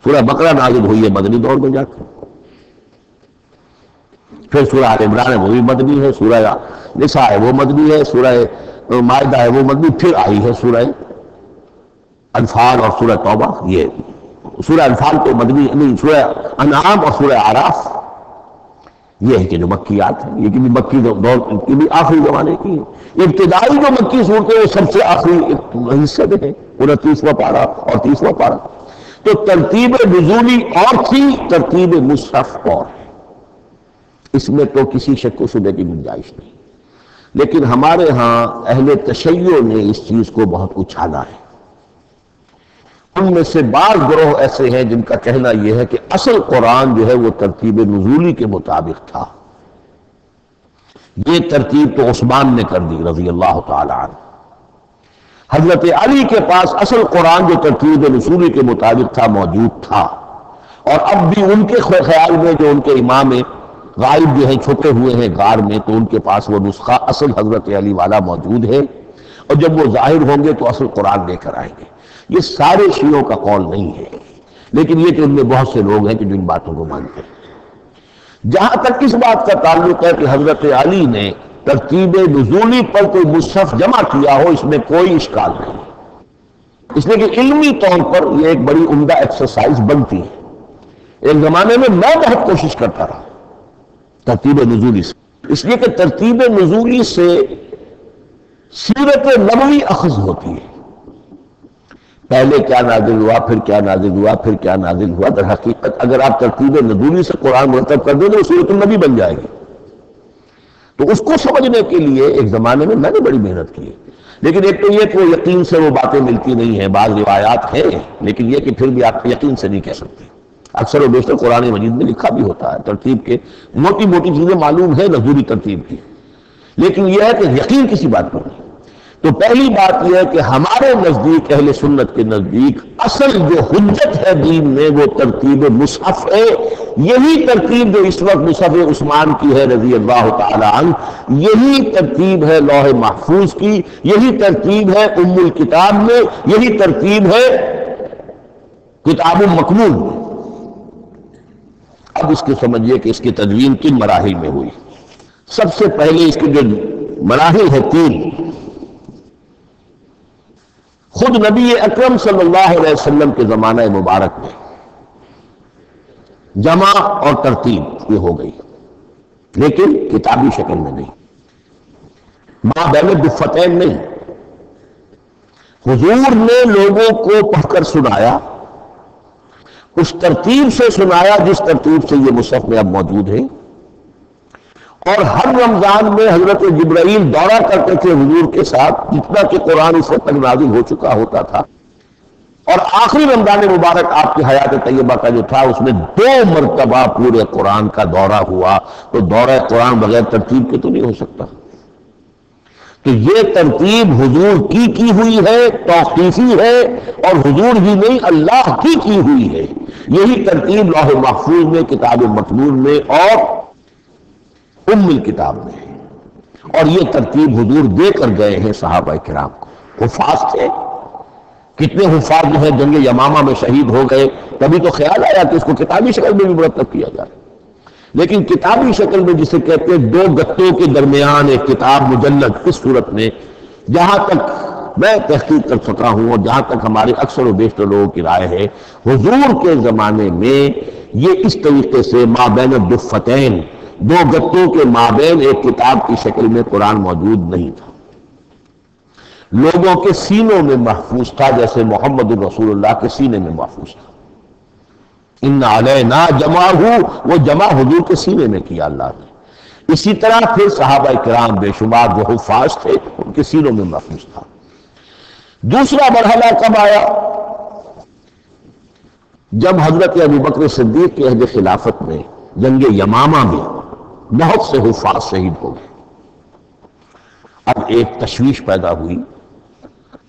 سورہ بقرہ نازل ہوئی ہے مدنی دور میں جا کر، پھر سورہ آل عمران ہے وہ بھی مدنی ہے، سورہ نساء ہے وہ مدنی ہے، سورہ مائدہ ہے وہ مدنی، پھر آئی ہے سورہ انفال اور سورہ توبہ۔ یہ سورہ انفال تو مدنی نہیں، سورہ انعام اور سورہ اعراف یہ ہے کہ جو مکیات ہیں، یہ کہ بھی مکی دور کی بھی آخری زمانے کی ہے۔ ابتدائی جو مکی صورتیں وہ سب سے آخری حصے میں ہیں، 29واں پارہ اور 30واں پارہ۔ تو ترتیب نزولی اور تھی، ترتیب مصحف اور ہے، اس میں تو کسی شک و شبے کی گنجائش نہیں۔ لیکن ہمارے ہاں اہل تشیع نے اس چیز کو بہت اچھالا ہے۔ ان میں سے بعض گروہ ایسے ہیں جن کا کہنا یہ ہے کہ اصل قرآن جو ہے وہ ترتیب نزولی کے مطابق تھا، یہ ترتیب تو عثمان نے کر دی رضی اللہ تعالی عنہ۔ حضرت علی کے پاس اصل قرآن جو ترتیب نزولی کے مطابق تھا موجود تھا، اور اب بھی ان کے خیال میں جو ان کے امام غائب جو ہیں چھپے ہوئے ہیں غار میں، تو ان کے پاس وہ نسخہ اصل حضرت علی والا موجود ہے، اور جب وہ ظاہر ہوں گے تو اصل قرآن لے کر آئیں گے۔ یہ سارے شیعوں کا قول نہیں ہے، لیکن یہ کہ ان میں بہت سے لوگ ہیں کہ جو ان باتوں کو مانتے ہیں۔ جہاں تک اس بات کا تعلق ہے کہ حضرت علی نے ترتیب نزولی پر کوئی مصحف جمع کیا ہو، اس میں کوئی اشکال نہیں، اس لیے کہ علمی طور پر یہ ایک بڑی عمدہ ایکسرسائز بنتی ہے۔ ایک زمانے میں میں بہت کوشش کرتا رہا ترتیب نزولی سے، اس لیے کہ ترتیب نزولی سے سیرت نبوی اخذ ہوتی ہے، پہلے کیا نازل ہوا، پھر کیا نازل ہوا، پھر کیا نازل ہوا۔ در حقیقت اگر آپ ترتیب نزولی سے قرآن مرتب کر دیں تو سورۃ النبی بن جائے گی۔ تو اس کو سمجھنے کے لیے ایک زمانے میں میں نے بڑی محنت کی، لیکن ایک تو یہ کہ وہ یقین سے وہ باتیں ملتی نہیں ہیں، بعض روایات ہیں، لیکن یہ کہ پھر بھی آپ یقین سے نہیں کہہ سکتے۔ اکثر و بیشتر قرآن مجید میں لکھا بھی ہوتا ہے، ترتیب کے موٹی موٹی چیزیں معلوم ہے نزولی ترتیب کی، لیکن یہ ہے کہ یقین کسی بات پر نہیں۔ تو پہلی بات یہ ہے کہ ہمارے نزدیک، اہل سنت کے نزدیک، اصل جو حجت ہے دین میں وہ ترتیب مصحف ہے۔ یہی ترتیب جو اس وقت مصحف عثمان کی ہے رضی اللہ تعالی عنہ، یہی ترتیب ہے لوح محفوظ کی، یہی ترتیب ہے ام الکتاب میں، یہی ترتیب ہے کتاب المکنون میں۔ اب اس کے سمجھیے کہ اس کی تدوین کن مراحل میں ہوئی۔ سب سے پہلے اس کے جو مراحل ہے 3، خود نبی اکرم صلی اللہ علیہ وسلم کے زمانہ مبارک میں جمع اور ترتیب یہ ہو گئی، لیکن کتابی شکل میں نہیں، ماں بین دفتین نہیں۔ حضور نے لوگوں کو پڑھ کر سنایا، اس ترتیب سے سنایا جس ترتیب سے یہ مصحف میں اب موجود ہے، اور ہر رمضان میں حضرت جبرائیل دورہ کرتے تھے حضور کے ساتھ، جتنا کہ قرآن اس وقت تک نازل ہو چکا ہوتا تھا۔ اور آخری رمضان مبارک آپ کی حیات طیبہ کا جو تھا اس میں 2 مرتبہ پورے قرآن کا دورہ ہوا، تو دورہ قرآن بغیر ترتیب کے تو نہیں ہو سکتا۔ تو یہ ترتیب حضور کی ہوئی ہے، توقیفی ہے، اور حضور ہی نہیں اللہ کی ہوئی ہے۔ یہی ترتیب لوح محفوظ میں، کتاب مکنون میں اور ام الکتاب میں ہے، اور یہ ترتیب حضور دے کر گئے ہیں صحابہ کرام کو۔ حفاظ تھے، کتنے حفاظ جو ہے جنگ یمامہ میں شہید ہو گئے، تبھی تو خیال آیا کہ اس کو کتابی شکل میں بھی مرتب کیا جائے، لیکن کتابی شکل میں جسے کہتے ہیں دو گتوں کے درمیان ایک کتاب مجلد، اس صورت میں جہاں تک میں تحقیق کر سکا ہوں اور جہاں تک ہمارے اکثر و بیشتر لوگوں کی رائے ہے، حضور کے زمانے میں یہ اس طریقے سے مابین الدفتین، دو گتوں کے مابین ایک کتاب کی شکل میں قرآن موجود نہیں تھا، لوگوں کے سینوں میں محفوظ تھا، جیسے محمد الرسول اللہ کے سینے میں محفوظ تھا۔ ان علینا جمعہ، وہ جمع حضور کے سینے میں کیا اللہ نے۔ اسی طرح پھر صحابہ کرام بے شمار جو حفاظ تھے ان کے سینوں میں محفوظ تھا۔ دوسرا مرحلہ کب آیا؟ جب حضرت ابوبکر صدیق کے عہد خلافت میں جنگ یمامہ میں بہت سے حفاظ شہید ہو گئے۔ اب ایک تشویش پیدا ہوئی،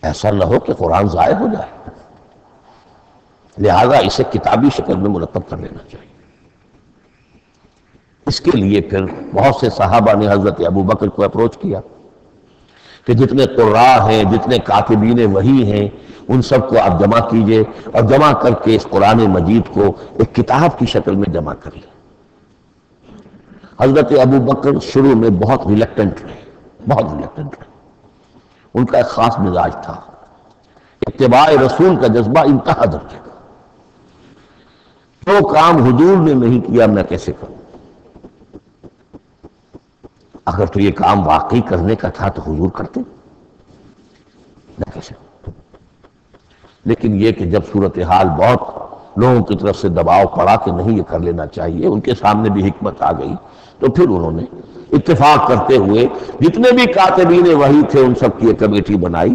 ایسا نہ ہو کہ قرآن ضائع ہو جائے، لہذا اسے کتابی شکل میں مرتب کر لینا چاہیے۔ اس کے لیے پھر بہت سے صحابہ نے حضرت ابوبکر کو اپروچ کیا کہ جتنے قراء ہیں، جتنے کاتبین وحی ہیں، ان سب کو آپ جمع کیجئے اور جمع کر کے اس قرآن مجید کو ایک کتاب کی شکل میں جمع کر لیں۔ حضرت ابوبکر شروع میں بہت ریلیکٹنٹ رہے، ان کا ایک خاص مزاج تھا، اتباع رسول کا جذبہ انتہا درجے کا۔ جو کام حضور نے نہیں کیا میں کیسے کروں؟ اگر تو یہ کام واقعی کرنے کا تھا تو حضور کرتے، میں کیسے کروں؟ لیکن یہ کہ جب صورتحال بہت لوگوں کی طرف سے دباؤ پڑا کہ نہیں یہ کر لینا چاہیے، ان کے سامنے بھی حکمت آ گئی، تو پھر انہوں نے اتفاق کرتے ہوئے جتنے بھی کاتبین وحی تھے ان سب کی ایک کمیٹی بنائی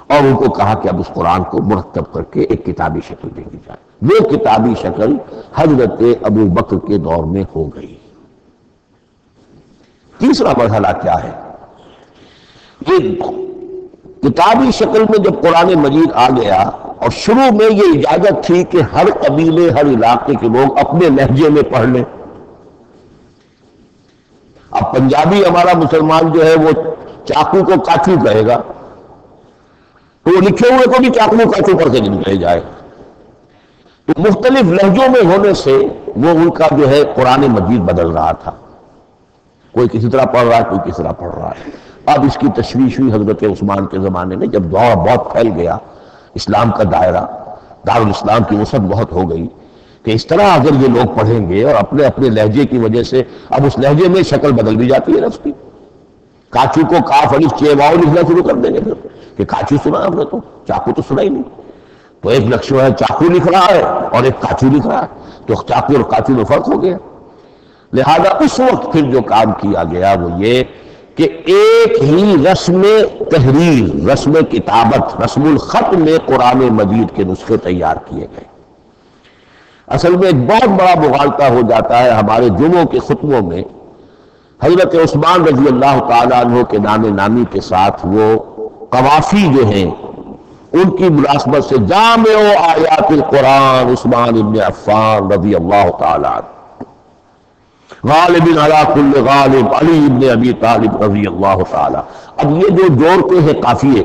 اور ان کو کہا کہ اب اس قرآن کو مرتب کر کے ایک کتابی شکل دے دی جائے۔ وہ کتابی شکل حضرت ابوبکر کے دور میں ہو گئی۔ تیسرا مرحلہ کیا ہے؟ یہ کتابی شکل میں جب قرآن مجید آ گیا اور شروع میں یہ اجازت تھی کہ ہر قبیلے، ہر علاقے کے لوگ اپنے لہجے میں پڑھ لیں۔ اب پنجابی ہمارا مسلمان جو ہے وہ چاقو کو کاچو کہے گا، تو وہ لکھے ہوئے کو بھی چاقو کاچو پڑھ کے نہیں کہے جائے۔ تو مختلف لہجوں میں ہونے سے وہ ان کا جو ہے قرآن مجید بدل رہا تھا، کوئی کسی طرح پڑھ رہا ہے، کوئی کسی طرح پڑھ رہا ہے۔ اب اس کی تشویش ہوئی حضرت عثمان کے زمانے میں، جب دور بہت پھیل گیا، اسلام کا دائرہ، دارالاسلام کی وسعت بہت ہو گئی کہ اس طرح اگر یہ لوگ پڑھیں گے اور اپنے اپنے لہجے کی وجہ سے اب اس لہجے میں شکل بدل بھی جاتی ہے لفظ کی۔ کاچو کو کاف الف چے واو لکھنا شروع کر دیں گے پھر کہ کاچو سنا ہم نے، تو چاقو تو سنا ہی نہیں، تو ایک لفظ ہے چاقو لکھ رہا ہے اور ایک کاچو لکھ رہا ہے، تو چاقو اور کاچو میں فرق ہو گیا۔ لہذا اس وقت پھر جو کام کیا گیا وہ یہ کہ ایک ہی رسم تحریر، رسم کتابت، رسم الخط میں قرآن مجید کے نسخے تیار کیے گئے۔ اصل میں ایک بہت بڑا مغالطہ ہو جاتا ہے ہمارے جمعوں کے خطبوں میں، حضرت عثمان رضی اللہ تعالیٰ عنہ کے نام نامی کے ساتھ وہ قوافی جو ہیں ان کی مناسبت سے جامع آیات القرآن عثمان ابن عفان رضی اللہ تعالیٰ عنہ، غالب علی کل غالب علی ابن ابی طالب رضی اللہ تعالیٰ۔ اب یہ جو جوڑتے ہیں قافیے،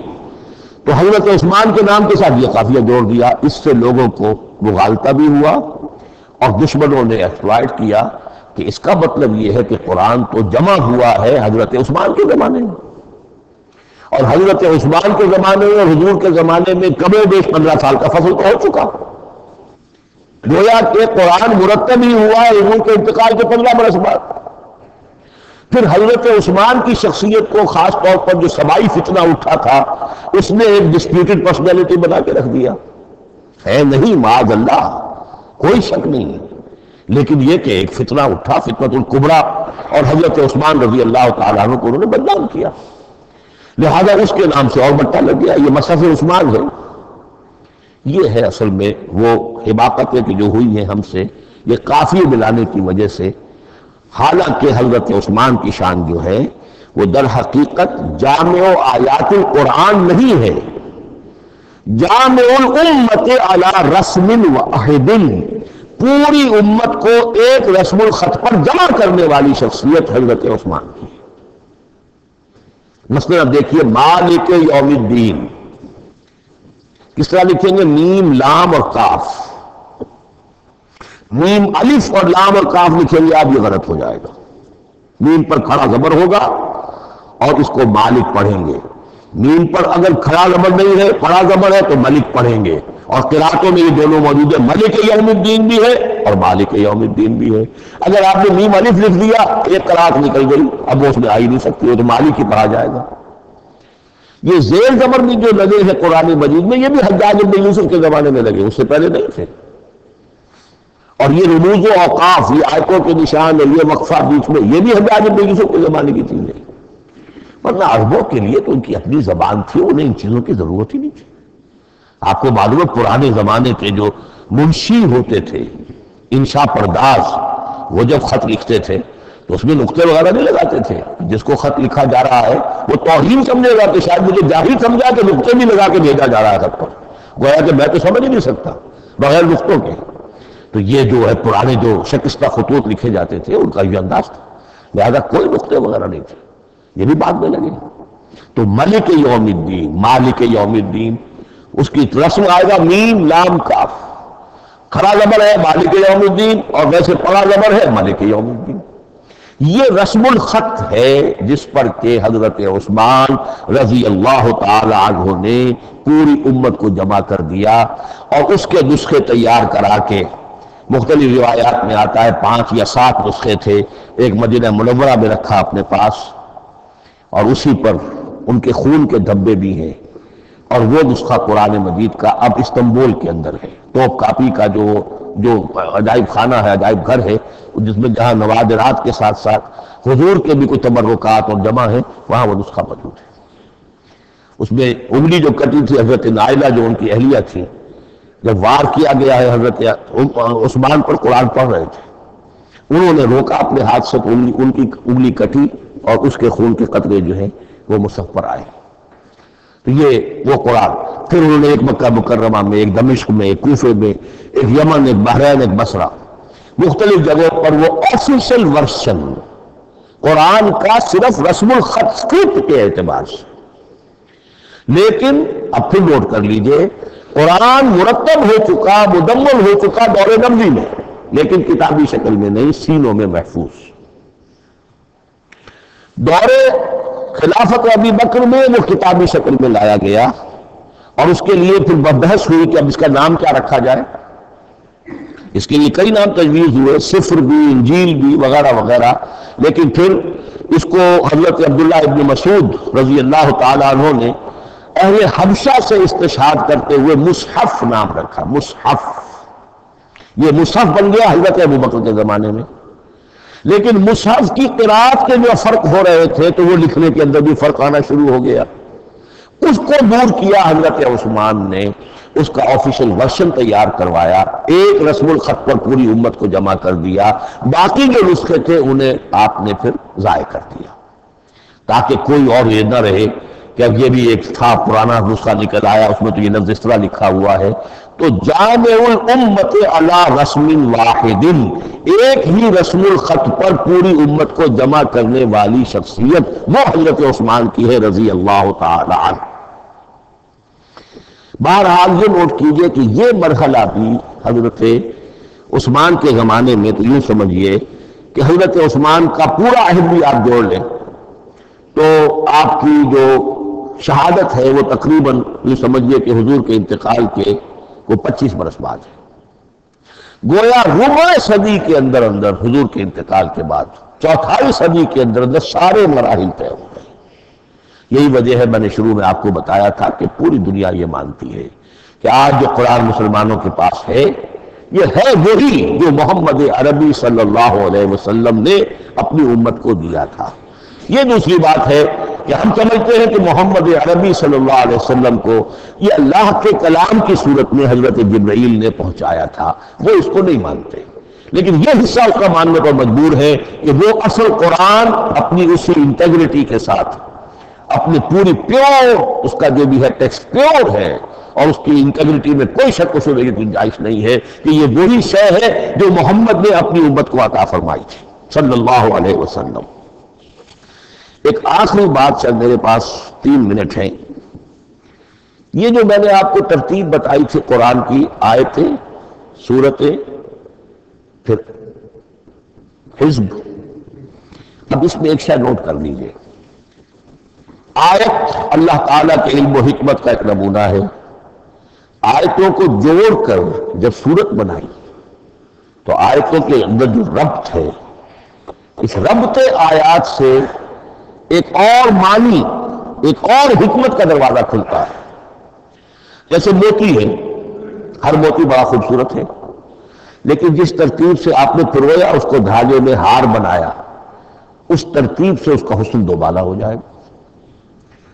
تو حضرت عثمان کے نام کے ساتھ یہ قافیہ جوڑ دیا، اس سے لوگوں کو مغالطہ بھی ہوا اور دشمنوں نے ایکسپلائٹ کیا کہ اس کا مطلب یہ ہے کہ قرآن تو جمع ہوا ہے حضرت عثمان کے زمانے میں، اور حضرت عثمان کے زمانے میں اور حضور کے زمانے میں کم و بیش 15 سال کا فصل تو ہو چکا، گویا کہ قرآن مرتب ہی ہوا ہے حضور کے انتقال کے 15 برس بعد۔ پھر حضرت عثمان کی شخصیت کو خاص طور پر جو سبائی فتنہ اٹھا تھا اس نے ایک ڈسپیوٹڈ پرسنالٹی بنا کے رکھ دیا ہے، نہیں معاذ اللہ، کوئی شک نہیں ہے، لیکن یہ کہ ایک فتنہ اٹھا، فتنۃ الکبریٰ، اور حضرت عثمان رضی اللہ تعالیٰ عنہ کو انہوں نے بدنام کیا، لہذا اس کے نام سے اور بٹا لگ گیا، یہ مصحف عثمان ہے۔ یہ ہے اصل میں وہ حماقتیں کہ جو ہوئی ہیں ہم سے، یہ قافیے ملانے کی وجہ سے، حالانکہ حضرت عثمان کی شان جو ہے وہ در حقیقت جامع آیات القرآن نہیں ہے، جامع الامت علی رسم واحد، پوری امت کو ایک رسم الخط پر جمع کرنے والی شخصیت حضرت عثمان کی۔ مثلا اب دیکھیے مالک یوم الدین کس طرح لکھیں گے؟ میم لام اور کاف، میم الف اور لام اور کاف لکھیں گے آپ، یہ غلط ہو جائے گا۔ میم پر کھڑا زبر ہوگا اور اس کو مالک پڑھیں گے، میم پر اگر کھڑا زبر نہیں ہے کھڑا زبر ہے تو ملک پڑھیں گے، اور قراتوں میں یہ دونوں موجود ہے، ملک یوم الدین بھی ہے اور مالک یوم الدین بھی ہے۔ اگر آپ نے میم الف لکھ دیا ایک قرات نکل گئی، اب وہ اس میں آ ہی نہیں سکتی، وہ تو مالک ہی پڑھا جائے گا۔ یہ زیر زبر بھی جو لگے ہیں قرآن مجید میں، یہ بھی حجاج بن یوسف کے زمانے میں لگے، اس سے پہلے نہیں تھے۔ اور یہ رموز و اوقاف، یہ آیتوں کے نشان ہے، یہ وقفہ بیچ میں، یہ بھی حجاج بن یوسف کے زمانے کی چیز ہے۔ ورنہ عربوں کے لیے تو ان کی اپنی زبان تھی، انہیں ان چیزوں کی ضرورت ہی نہیں تھی۔ آپ کو معلوم ہے پرانے زمانے کے جو منشی ہوتے تھے، انشاء پرداز، وہ جب خط لکھتے تھے تو اس میں نقطے وغیرہ نہیں لگاتے تھے۔ جس کو خط لکھا جا رہا ہے وہ توہین سمجھے گا کہ شاید مجھے جاہل سمجھا کہ نقطے بھی لگا کے بھیجا جا رہا ہے خط پر، گویا کہ میں تو سمجھ ہی نہیں سکتا بغیر نقطوں کے۔ تو یہ جو ہے پرانے جو شکستہ خطوط لکھے جاتے تھے ان کا یہ انداز تھا، لہذا کوئی نقطے وغیرہ نہیں تھے، یہ بھی بعد میں لگے۔ تو ملک یوم الدین، مالک یوم الدین، اس کی رسم آئے گا میم لام کاف، کھڑا زبر ہے مالک یوم الدین اور ویسے پڑا زبر ہے ملک یوم الدین۔ یہ رسم الخط ہے جس پر کہ حضرت عثمان رضی اللہ تعالی عنہ نے پوری امت کو جمع کر دیا، اور اس کے نسخے تیار کرا کے، مختلف روایات میں آتا ہے 5 یا 7 نسخے تھے، ایک مدینہ منورہ میں رکھا اپنے پاس، اور اسی پر ان کے خون کے دھبے بھی ہیں، اور وہ نسخہ قرآن مجید کا اب استنبول کے اندر ہے۔ توپ کاپی کا جو عجائب خانہ ہے، عجائب گھر ہے، جس میں جہاں نوادرات کے ساتھ ساتھ حضور کے بھی کچھ تبرکات اور جمع ہیں، وہاں وہ نسخہ موجود ہے۔ اس میں انگلی جو کٹی تھی حضرت نائلہ جو ان کی اہلیہ تھی، جب وار کیا گیا ہے حضرت عثمان پر، قرآن پڑھ رہے تھے، انہوں نے روکا اپنے ہاتھ سے، ان کی انگلی کٹی اور اس کے خون کے قطرے جو ہیں وہ مصحف پر آئے۔ تو یہ وہ قرآن، پھر انہوں نے ایک مکہ مکرمہ میں، ایک دمشق میں، ایک کوفے میں، ایک یمن، ایک بحرین، ایک بصرہ، مختلف جگہوں پر وہ آفیشل ورژن قرآن کا صرف رسم الخط اسکرپٹ کے اعتبار سے۔ لیکن اب پھر نوٹ کر لیجئے، قرآن مرتب ہو چکا، مدمل ہو چکا دور نبوی میں، لیکن کتابی شکل میں نہیں، سینوں میں محفوظ۔ دور خلافت ابی بکر میں وہ کتابی شکل میں لایا گیا، اور اس کے لیے پھر بحث ہوئی کہ اب اس کا نام کیا رکھا جائے۔ اس کے لیے کئی نام تجویز ہوئے، سفر بھی، انجیل بھی، وغیرہ وغیرہ، لیکن پھر اس کو حضرت عبداللہ ابن مسعود رضی اللہ تعالیٰ عنہ نے اہل حبشہ سے استشہاد کرتے ہوئے مصحف نام رکھا۔ مصحف، یہ مصحف بن گیا حضرت ابو بکر کے زمانے میں، لیکن مصحف کی قرات کے جو فرق ہو رہے تھے تو وہ لکھنے کے اندر بھی فرق آنا شروع ہو گیا۔ اس کو دور کیا حضرت عثمان نے، اس کا آفیشل ورژن تیار کروایا، ایک رسم الخط پر پوری امت کو جمع کر دیا، باقی جو نسخے تھے انہیں آپ نے پھر ضائع کر دیا، تاکہ کوئی اور یہ نہ رہے کہ اب یہ بھی ایک تھا پرانا نسخہ نکل آیا، اس میں تو یہ لفظ اس طرح لکھا ہوا ہے۔ تو جامع الامت علی رسم واحد، ایک ہی رسم الخط پر پوری امت کو جمع کرنے والی شخصیت وہ حضرت عثمان کی ہے رضی اللہ تعالی عنہ۔ بہرحال یہ نوٹ کیجئے کہ یہ مرحلہ بھی حضرت عثمان کے زمانے میں، تو یوں سمجھیے کہ حضرت عثمان کا پورا عہد بھی آپ جوڑ لیں تو آپ کی جو شہادت ہے وہ تقریباً یہ سمجھیے کہ حضور کے انتقال کے وہ 25 برس بعد ہے، گویا ربع صدی کے اندر حضور کے انتقال کے بعد 4تھائی صدی کے اندر سارے مراحل طے ہو گئے۔ یہی وجہ ہے میں نے شروع میں آپ کو بتایا تھا کہ پوری دنیا یہ مانتی ہے کہ آج جو قرآن مسلمانوں کے پاس ہے یہ ہے وہی جو محمد عربی صلی اللہ علیہ وسلم نے اپنی امت کو دیا تھا۔ یہ دوسری بات ہے کہ ہم سمجھتے ہیں کہ محمد عربی صلی اللہ علیہ وسلم کو یہ اللہ کے کلام کی صورت میں حضرت جبرائیل نے پہنچایا تھا، وہ اس کو نہیں مانتے، لیکن یہ حصہ اس کا ماننے پر مجبور ہے کہ وہ اصل قرآن اپنی اسی انٹیگریٹی کے ساتھ، اپنی پوری پیور، اس کا جو بھی ہے ٹیکسٹ پیور ہے، اور اس کی انٹیگریٹی میں کوئی شک و شبہ کی گنجائش نہیں ہے کہ یہ وہی شے ہے جو محمد نے اپنی امت کو عطا فرمائی تھی صلی اللہ علیہ وسلم۔ ایک آخری بات، شاید میرے پاس 3 منٹ ہیں۔ یہ جو میں نے آپ کو ترتیب بتائی تھی قرآن کی، آیتیں، سورتیں، پھر حزب، اب اس میں ایک شے نوٹ کر لیجئے۔ آیت اللہ تعالیٰ کے علم و حکمت کا ایک نمونہ ہے۔ آیتوں کو جوڑ کر جب سورت بنائی تو آیتوں کے اندر جو ربط ہے، اس ربط آیات سے ایک اور معنی، ایک اور حکمت کا دروازہ کھلتا ہے۔ جیسے موتی ہے، ہر موتی بڑا خوبصورت ہے، لیکن جس ترتیب سے آپ نے پرویا، اس کو دھاگے میں ہار بنایا، اس ترتیب سے اس کا حسن دوبالا ہو جائے گا۔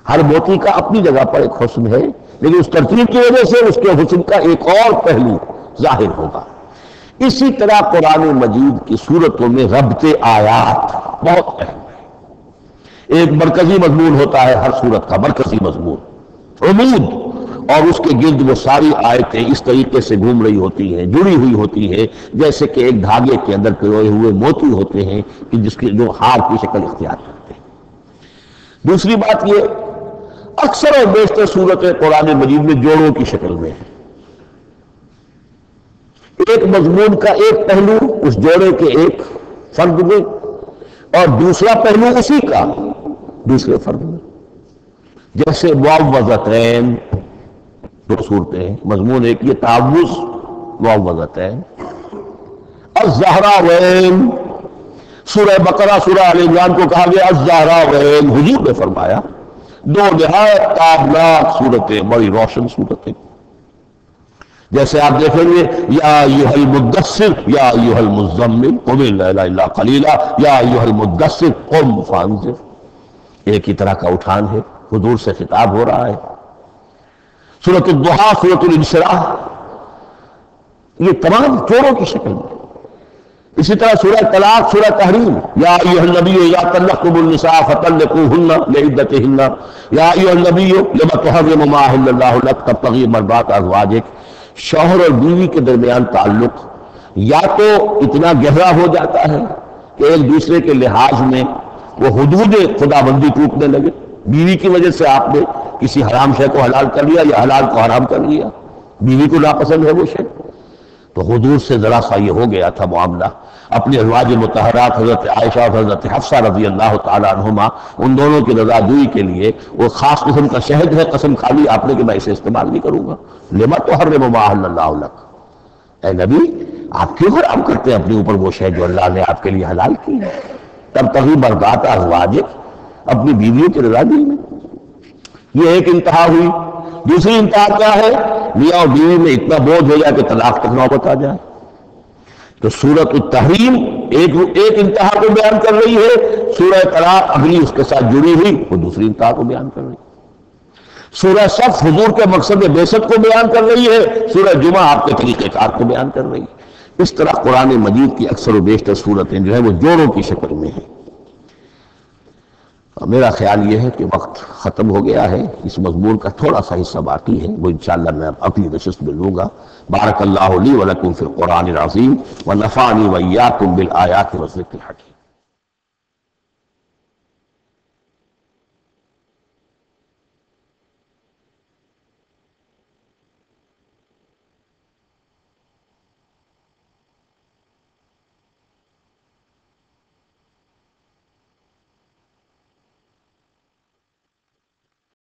ہر موتی کا اپنی جگہ پر ایک حسن ہے، لیکن اس ترتیب کی وجہ سے اس کے حسن کا ایک اور پہلو ظاہر ہوگا۔ اسی طرح قرآن مجید کی صورتوں میں ربط آیات بہت اہم ہے۔ ایک مرکزی مضمون ہوتا ہے ہر صورت کا، مرکزی مضمون، عمود، اور اس کے گرد وہ ساری آیتیں اس طریقے سے گھوم رہی ہوتی ہیں، جڑی ہوئی ہوتی ہیں، جیسے کہ ایک دھاگے کے اندر پروئے ہوئے موتی ہوتے ہیں کہ جس کی جو ہار کی شکل اختیار کرتے ہیں۔ دوسری بات یہ، اکثر اور بیشتر صورتیں قرآن مجید میں جوڑوں کی شکل میں ہیں۔ ایک مضمون کا ایک پہلو اس جوڑے کے ایک فرد میں، اور دوسرا پہلو اسی کا دوسرے فرد میں۔ جیسے معوذتین، دو صورتیں ہیں، مضمون ایک یہ تعوذ، معوذتین۔ الزہراوین، سورہ بقرہ، سورہ آل عمران کو کہا گیا الزہراوین، حضور نے فرمایا دو نہایت تابناک صورتیں، بڑی روشن صورتیں۔ جیسے آپ دیکھیں گے یا ایھا المدثر یا ایھا المزمل قم اللیل الا قلیلا یا ایھا المدثر قم فانذر، ایک ہی طرح کا اٹھان ہے، حضور سے خطاب ہو رہا ہے۔ سورۃ الضحیٰ، سورۃ الانشراح، یہ تمام جوڑوں کی شکل میں۔ اسی طرح سورہ طلاق، سورہ تحریم، یا ایھا النبی اذا طلقتم النساء فطلقوہن لعدتہن یا ایھا النبی لم تحرم ما احل اللہ لک تبتغی مرضات ازواجک۔ شوہر اور بیوی کے درمیان تعلق یا تو اتنا گہرا ہو جاتا ہے کہ ایک دوسرے کے لحاظ میں وہ حدود خدا بندی ٹوٹنے لگے، بیوی کی وجہ سے آپ نے کسی حرام شے کو حلال کر لیا یا حلال کو حرام کر لیا، بیوی کو ناپسند ہے وہ شے، تو حضور سے ذرا سا یہ ہو گیا تھا معاملہ۔ اپنی ازواج مطہرات حضرت عائشہ اور حضرت حفصہ رضی اللہ تعالیٰ عنہما، ان دونوں کی رضا جوئی کے لیے وہ خاص قسم کا شہد ہے، قسم کھا لی آپ نے کہ میں اسے استعمال نہیں کروں گا۔ لما تحرم ما احل اللہ لک، اے نبی آپ کیوں حرام کرتے ہیں اپنے اوپر وہ شے جو اللہ نے آپ کے لیے حلال کی ہے؟ تبتغی مرضات ازواجک، اپنی بیویوں کی رضا جوئی میں۔ یہ ایک انتہا ہوئی۔ دوسری انتہا کیا ہے؟ میاں اور بیوی میں اتنا بوجھ ہو جائے کہ طلاق تک نوبت آ جائے۔ تو سورۃ التحریم ایک انتہا کو بیان کر رہی ہے، سورہ طلاق اگلی اس کے ساتھ جڑی ہوئی وہ دوسری انتہا کو بیان کر رہی ہے۔ سورہ صف حضور کے مقصد بعثت کو بیان کر رہی ہے، سورہ جمعہ آپ کے طریقہ کار کو بیان کر رہی ہے۔ اس طرح قرآن مجید کی اکثر و بیشتر صورتیں جو ہیں وہ جوڑوں کی شکل میں ہیں۔ میرا خیال یہ ہے کہ وقت ختم ہو گیا ہے، اس مضمون کا تھوڑا سا حصہ باقی ہے، وہ انشاءاللہ میں اگلی نشست میں لوں گا۔ بارک اللہ لی ولکم فی القرآن العظیم ونفعنی وإیاکم بالآیات والذکر الحکیم۔